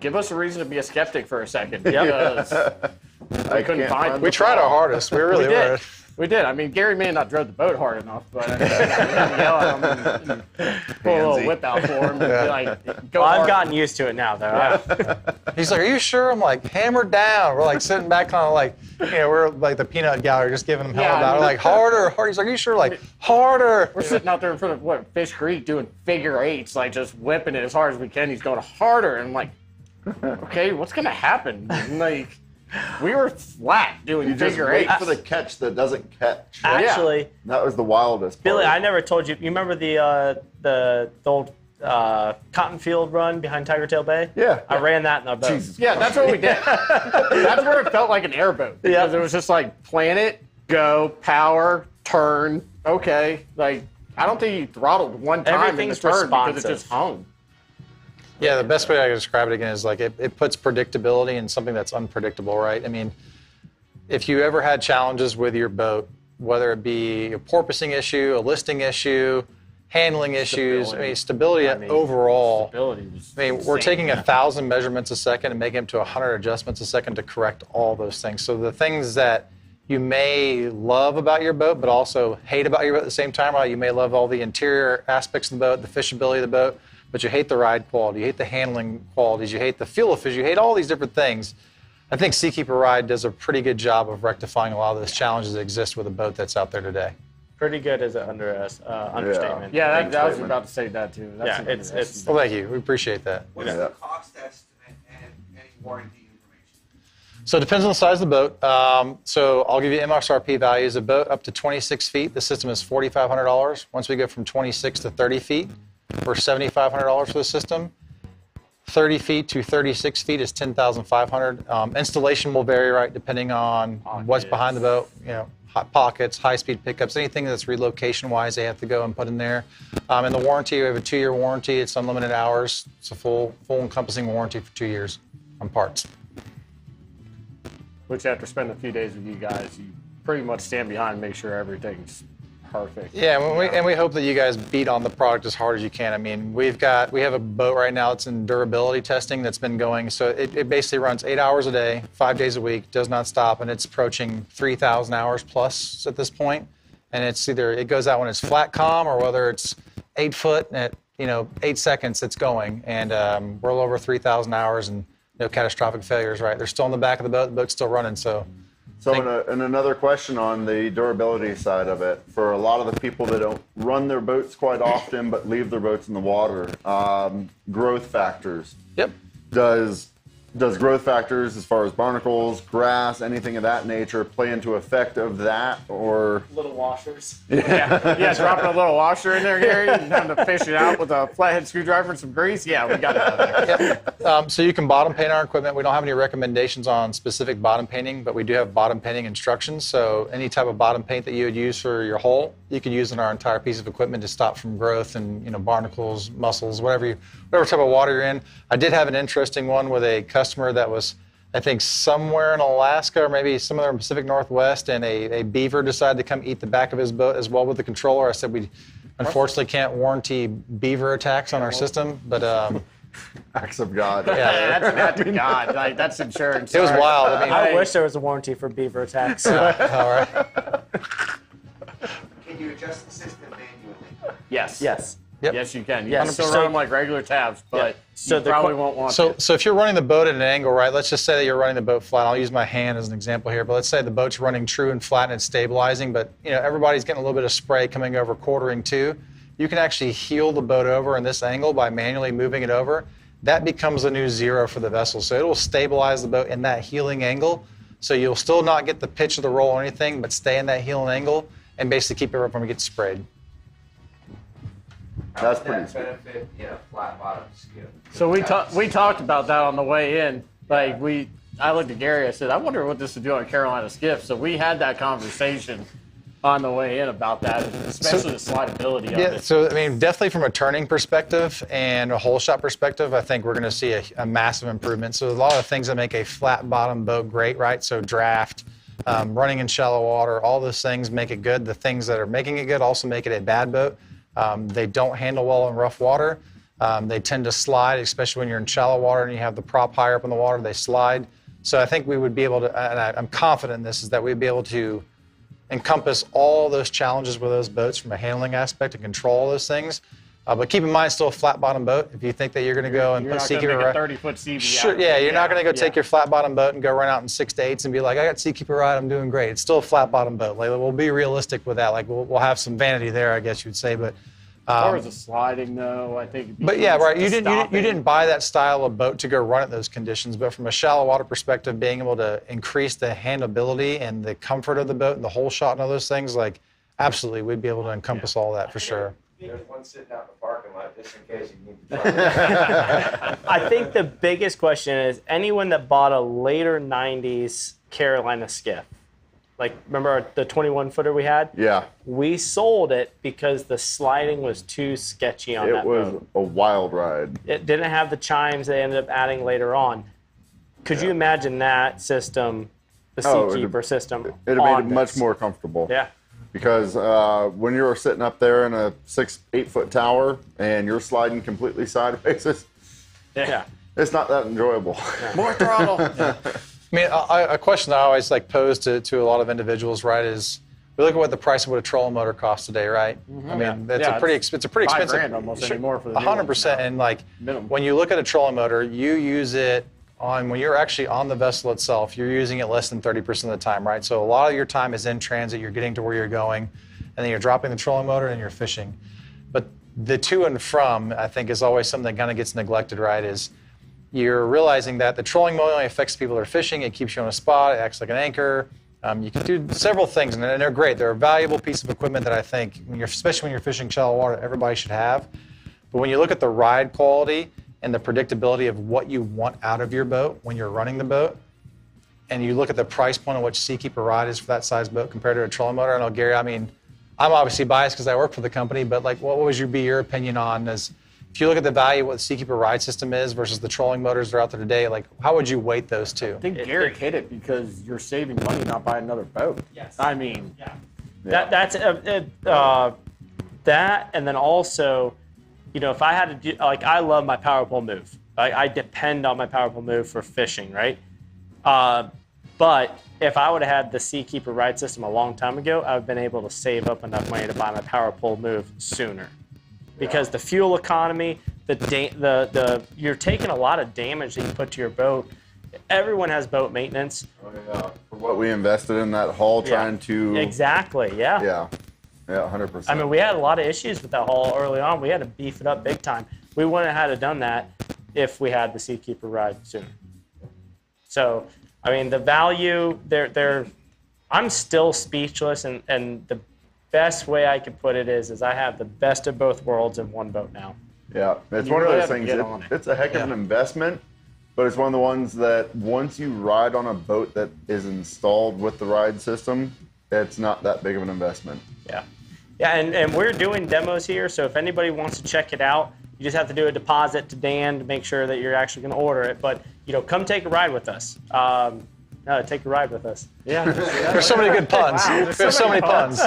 give us a reason to be a skeptic for a second. Because I couldn't find. We tried our hardest. We really were. We did. I mean, Gary may not drove the boat hard enough, but we had to yell at him and pull a little whip out for him and be like, go Well, I've hard. gotten used to it now, though. He's like, are you sure? I'm like, hammered down. We're like sitting back kind of like, you know, we're like the peanut gallery, just giving him hell Yeah, about it. We're like, harder, harder. He's like, are you sure? Like, harder. We're sitting out there in front of Fish Creek doing figure eights, like, just whipping it as hard as we can. He's going harder, and I'm like, okay, what's gonna happen? And, like, we were flat doing You just figure wait eights. for the catch that doesn't catch. Actually, That was the wildest part. Billy, I never told you. You remember the old cotton field run behind Tiger Tail Bay? Yeah. I ran that in a boat. Jesus Yeah, that's what we did. That's where it felt like an airboat. Because it was just like, plan it, go, power, turn, okay. Like, I don't think you throttled one time in the Everything's turn because it responsive. just hung. Yeah, the best way I can describe it again is like it puts predictability in something that's unpredictable, right? I mean, if you ever had challenges with your boat, whether it be a porpoising issue, a listing issue, handling issues, stability overall. Stability was We're taking 1,000 measurements a second and making them to 100 adjustments a second to correct all those things. So the things that you may love about your boat, but also hate about your boat at the same time, right? You may love all the interior aspects of the boat, the fishability of the boat, but you hate the ride quality, you hate the handling qualities, you hate the fuel efficiency, you hate all these different things. I think Seakeeper Ride does a pretty good job of rectifying a lot of those challenges that exist with a boat that's out there today. Pretty good is an understatement. Yeah, Big I was statement. about to say that too. That's Yeah, it's Well, thank you. We appreciate that. What's the cost estimate and any warranty information? So it depends on the size of the boat. So I'll give you MSRP values. A boat up to 26 feet, the system is $4,500. Once we go from 26 to 30 feet, we're $7,500 for the system. 30 feet to 36 feet is $10,500. Installation will vary, right, depending on what's behind the boat. You know, hot pockets, high-speed pickups, anything that's relocation-wise, they have to go and put in there. And the warranty, we have a 2-year warranty. It's unlimited hours. It's a full encompassing warranty for 2 years on parts. Which after spending a few days with you guys, you pretty much stand behind and make sure everything's perfect. Yeah, and we hope that you guys beat on the product as hard as you can. I mean, we have a boat right now that's in durability testing that's been going. So it basically runs 8 hours a day, 5 days a week, does not stop, and it's approaching 3,000 hours plus at this point. And it's either it goes out when it's flat calm or whether it's 8 foot and at 8 seconds it's going. And we're a little over 3,000 hours and no catastrophic failures. Right, they're still in the back of the boat. The boat's still running. So and another question on the durability side of it, for a lot of the people that don't run their boats quite often but leave their boats in the water, growth factors. Yep. Does growth factors as far as barnacles, grass, anything of that nature play into effect of that, or? Little washers. Yeah, dropping a little washer in there, Gary, and having to fish it out with a flathead screwdriver and some grease. Yeah, we got it out there. So you can bottom paint our equipment. We don't have any recommendations on specific bottom painting, but we do have bottom painting instructions. So any type of bottom paint that you would use for your hull, you could use in our entire piece of equipment to stop from growth and barnacles, mussels, whatever type of water you're in. I did have an interesting one with a customer that was, I think, somewhere in Alaska or maybe somewhere in the Pacific Northwest, and a beaver decided to come eat the back of his boat as well with the controller. I said we unfortunately can't warranty beaver attacks on our system, but Acts of God. Yeah, that's an act of God. Like, that's insurance. It was wild. I mean, I wish there was a warranty for beaver attacks. all right. Can you adjust the system manually? Yes. Yes. Yep. Yes, you can. You Yes. can still So- run them like regular tabs, but So you the probably que- won't want So, to. so if you're running the boat at an angle, right, let's just say that you're running the boat flat. I'll use my hand as an example here, but let's say the boat's running true and flat and it's stabilizing, but everybody's getting a little bit of spray coming over quartering to. You can actually heel the boat over in this angle by manually moving it over. That becomes a new zero for the vessel. So it will stabilize the boat in that heeling angle. So you'll still not get the pitch of the roll or anything, but stay in that heeling angle and basically keep it from getting sprayed. That's pretty sweet. benefit in a flat bottom skip. So we talked about that on the way in. Like I looked at Gary. I said, I wonder what this would do on Carolina Skiff. So we had that conversation on the way in about that, especially the slidability of Yeah, it. so I mean, definitely from a turning perspective and a hole shot perspective, I think we're going to see a massive improvement. So a lot of things that make a flat bottom boat great, right? So draft, running in shallow water, all those things make it good. The things that are making it good also make it a bad boat. They don't handle well in rough water. They tend to slide, especially when you're in shallow water and you have the prop higher up in the water, they slide. So I think we would be able to, and I'm confident in this, is that we'd be able to encompass all those challenges with those boats from a handling aspect and control all those things. But keep in mind, still a flat bottom boat. If you think that you're going to go and You're put not going Seakeeper to make a Ride, 30-foot CB. sure, yeah, you're not going to go take your flat bottom boat and go run out in 6 to 8s and be like, I got Seakeeper Ride, I'm doing great. It's still a flat bottom boat. Like, we'll be realistic with that. Like we'll have some vanity there, I guess you'd say, but. As far as the sliding, though, I think. But yeah, right. You stopping. didn't buy that style of boat to go run at those conditions. But from a shallow water perspective, being able to increase the handleability and the comfort of the boat and the hole shot and all those things, like absolutely, we'd be able to encompass all that for sure. There's one sitting out in the parking lot just in case you need to. I think the biggest question is anyone that bought a later 90s Carolina skiff. Like, remember the 21-footer we had? Yeah. We sold it because the sliding was too sketchy on that It was boat. a wild ride. It didn't have the chimes they ended up adding later on. Could you imagine that system, the Seakeeper system? It'd on have made it much this? more comfortable. Yeah. Because when you're sitting up there in a 6-8 foot tower and you're sliding completely sideways, it's not that enjoyable. More throttle. I mean, a question I always pose to a lot of individuals, right, is we look at what the price of what a trolling motor costs today, right? I mean, it's a pretty expensive. $5,000 almost anymore for the new 100%. And minimum. when you look at a trolling motor, you use it when you're actually on the vessel itself. You're using it less than 30% of the time, right? So a lot of your time is in transit. You're getting to where you're going. and then you're dropping the trolling motor and you're fishing. But the to and from, I think, is always something that kind of gets neglected, right? Is you're realizing that the trolling motor only affects people that are fishing. It keeps you on a spot. It acts like an anchor. You can do several things, and they're great. They're a valuable piece of equipment that I think, especially when you're fishing shallow water, everybody should have. But when you look at the ride quality and the predictability of what you want out of your boat when you're running the boat, and you look at the price point of what Seakeeper Ride is for that size boat compared to a trolling motor, I know, Gary, I mean, I'm obviously biased because I work for the company, but like, what would be your opinion on if you look at the value of what the Seakeeper Ride system is versus the trolling motors that are out there today, like how would you weight those two? I think Garrett hit it because you're saving money not buying another boat. Yes. I mean, That's that, and then also, if I had to do, like, I love my power pole move. I depend on my power pole move for fishing, right? But if I would have had the Seakeeper Ride system a long time ago, I would have been able to save up enough money to buy my power pole move sooner. Because the fuel economy, you're taking a lot of damage that you put to your boat. Everyone has boat maintenance. Oh, yeah. For what we invested in that hull, trying to... Exactly, yeah. Yeah, 100%. I mean, we had a lot of issues with that hull early on. We had to beef it up big time. We wouldn't have had to done that if we had the Seakeeper Ride sooner. So, I mean, the value, I'm still speechless, and the best way I could put it is I have the best of both worlds in one boat now. Yeah, it's one of those things. It's a heck of an investment, but it's one of the ones that once you ride on a boat that is installed with the ride system, it's not that big of an investment. Yeah. Yeah, and we're doing demos here, so if anybody wants to check it out, you just have to do a deposit to Dan to make sure that you're actually going to order it. But, come take a ride with us. Take a ride with us. yeah. There's so many good puns. Wow, There's so many puns.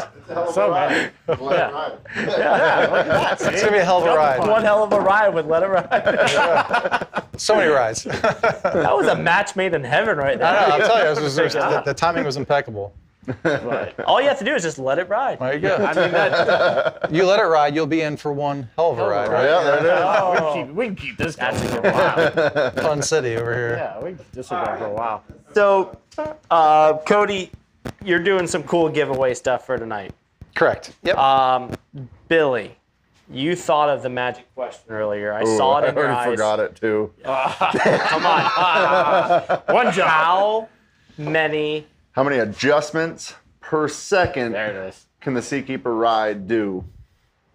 So many. Yeah. That's It's going to be a hell of a ride. One hell of a ride with Let It Ride. So many rides. That was a match made in heaven right there. I know, I'll tell you, the timing was impeccable. Right. All you have to do is just let it ride. There you go. I mean, You let it ride, you'll be in for one hell of a ride, right? Yeah, there it is. we can keep this going That's for a a while. Fun city over here. Yeah, we can keep this going for a while. So, Coty, you're doing some cool giveaway stuff for tonight. Correct. Yep. Billy, you thought of the magic question earlier. I saw it in your I eyes. already forgot it too. Come on. One job. How many adjustments per second There it is. can the Seakeeper Ride do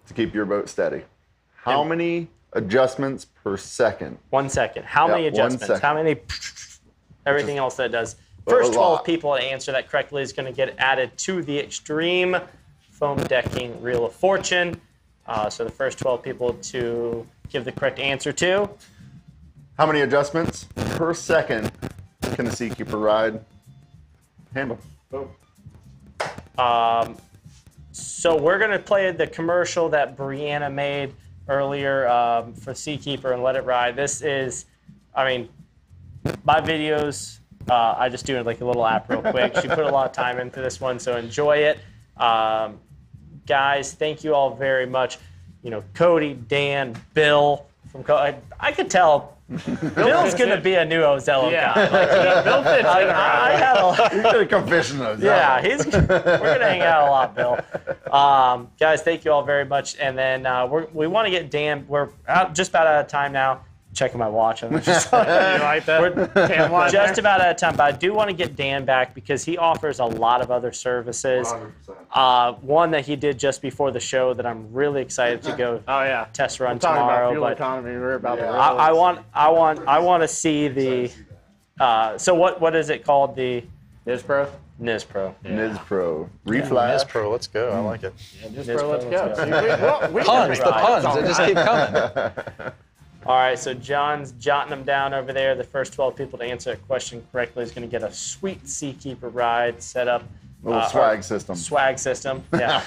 to keep your boat steady? How many adjustments per second? 1 second. How many 1 adjustments? second. How many? Everything else that it does. a First 12 lot. people to answer that correctly is going to get added to the Extreme Foam Decking Reel of Fortune. So the first 12 people to give the correct answer to. How many adjustments per second can the Seakeeper Ride handle? So we're going to play the commercial that Brianna made earlier for Seakeeper and Let It Ride. This is, I mean, my videos, I just do it like a little app real quick. She put a lot of time into this one, so enjoy it. Guys, thank you all very much. Coty, Dan, Bill from Coty. I could tell Bill's going to be a new Ozello guy. Like, Bill fits in I had You're gonna come fishing those. yeah, we're gonna hang out a lot, Bill. Guys, thank you all very much. And then we want to get Dan. We're just about out of time now. Checking my watch. I'm just You like that? we're just about out of time, but I do want to get Dan back because he offers a lot of other services. 100%. One that he did just before the show that I'm really excited to go Oh yeah. test run We're talking tomorrow. about fuel But economy. We're about the I want to see the. So what is it called? The Nispro. Nispro. Niz Pro. Niz Reflash. Pro, let's go. I like it. Nispro, let's let's go. See, we Puns, the right. puns, they just keep coming. All right, so John's jotting them down over there. The first 12 people to answer a question correctly is going to get a sweet Seakeeper Ride set up. Little swag system. Swag system, yeah.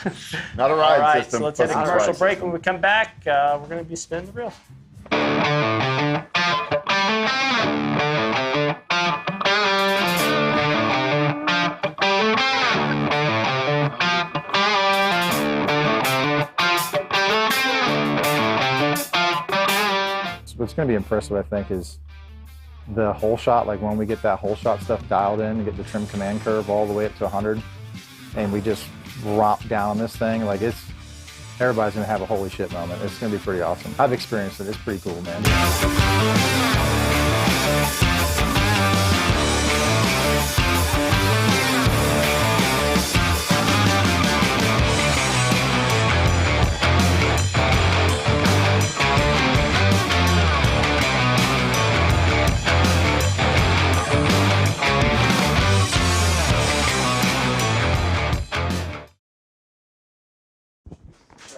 Not a All ride right, system. so let's but hit a some commercial swag break. system. When we come back, we're going to be spinning the reel. What's going to be impressive, I think, is the hole shot. Like when we get that hole shot stuff dialed in, and get the trim command curve all the way up to 100, and we just romp down on this thing. Like everybody's gonna have a holy shit moment. It's gonna be pretty awesome. I've experienced it. It's pretty cool, man.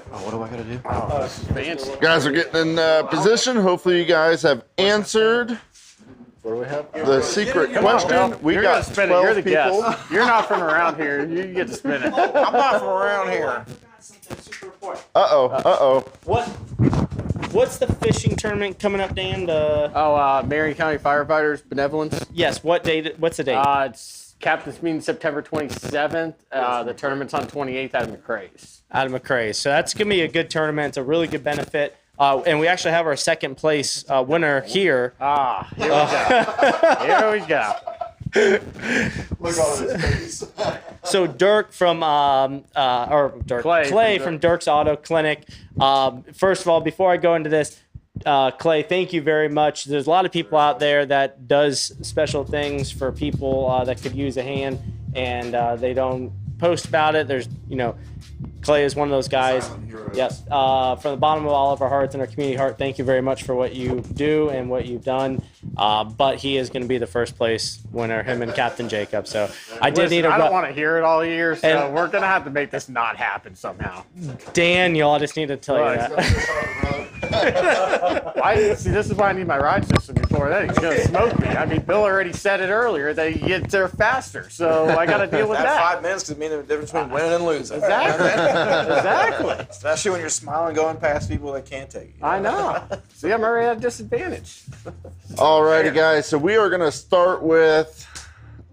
What do I gotta do? Oh, this is fancy. Guys are getting in position. Hopefully you guys have answered What do we have? the secret question. We You're got gonna spin it. You're 12 the people. guest. You're not from around here. You get to spin it. I'm not from around here. Uh-oh. What's the fishing tournament coming up, Dan? Marion County Firefighters Benevolence. Yes. What's the date? It's Captain's Meeting September 27th. The tournament's on 28th out of McRae's. Out of McRae. So that's going to be a good tournament. It's a really good benefit. And we actually have our second place winner here. Here we go. Here we go. Look on his face. So Dirk from Clay from Dirk's Auto Clinic. First of all, before I go into this, Clay, thank you very much. There's a lot of people out there that does special things for people that could use a hand, and they don't post about it. There's, Clay is one of those guys. Yes. From the bottom of all of our hearts and our community heart, thank you very much for what you do and what you've done. But he is going to be the first place winner, him and Captain Jacob. So I don't want to hear it all year, so we're going to have to make this not happen somehow. Daniel, I just need to tell you that. See, this is why I need my ride system before that. He's going to smoke me. I mean, Bill already said it earlier that you get there faster, so I got to deal with that. 5 minutes could mean the difference between winning and losing. Exactly. Especially when you're smiling going past people that can't take you. I know. See, I'm already at a disadvantage. Alrighty, guys. So we are going to start with,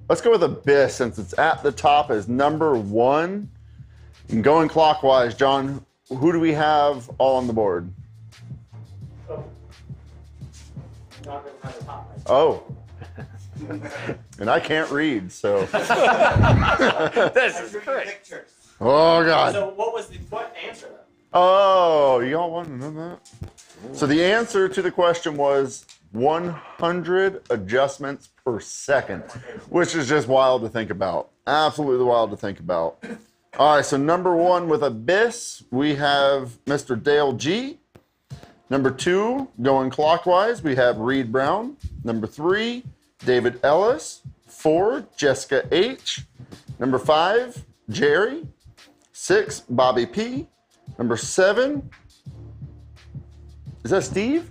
let's go with Abyss since it's at the top as number 1. And going clockwise, John, who do we have all on the board? Oh. And I can't read, so. This is great. Oh, God. So what answer? Oh, y'all want to know that? So the answer to the question was 100 adjustments per second, which is just wild to think about. Absolutely wild to think about. All right, so number 1 with Abyss, we have Mr. Dale G. Number 2, going clockwise, we have Reed Brown. Number 3, David Ellis. 4, Jessica H. Number 5, Jerry. 6, Bobby P. Number 7, is that Steve?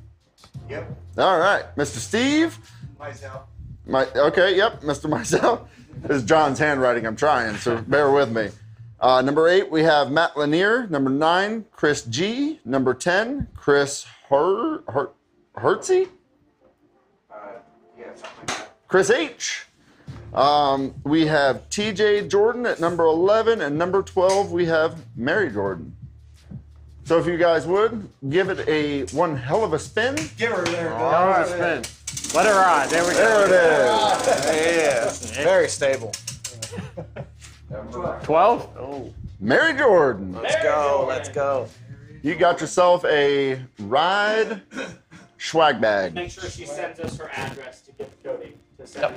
Yep. All right, Mr. Steve. Myself. Okay, yep, Mr. Myself. This is John's handwriting, I'm trying, so bear with me. Number 8, we have Matt Lanier. Number 9, Chris G. Number 10, Chris Hertzy? Yeah, something like that. Chris H. We have TJ Jordan at number 11, and number 12, we have Mary Jordan. So if you guys would, give it one hell of a spin. Give her there. All right, spin. Let it ride. There we go. There it is. Yeah, very stable. 12? Oh. Mary Jordan. Let's go. You got yourself a ride swag bag. Make sure she sends us her address to give Cody to send.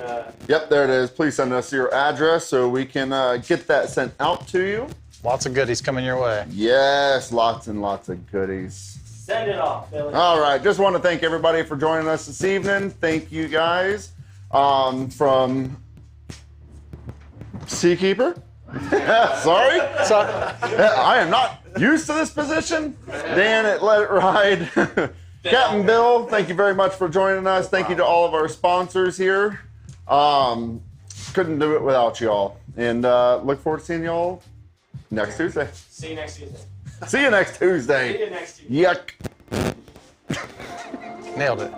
Yep, there it is. Please send us your address so we can get that sent out to you. Lots of goodies coming your way. Yes, lots and lots of goodies. Send it off, Billy. All right, just want to thank everybody for joining us this evening. Thank you guys from Seakeeper. Sorry. I am not used to this position. Dan at Let It Ride. Captain Bill, thank you very much for joining us. Thank you to all of our sponsors here. Couldn't do it without y'all. And look forward to seeing y'all next Tuesday. See you next Tuesday. See you next Tuesday. See you next Tuesday. Yuck. Nailed it.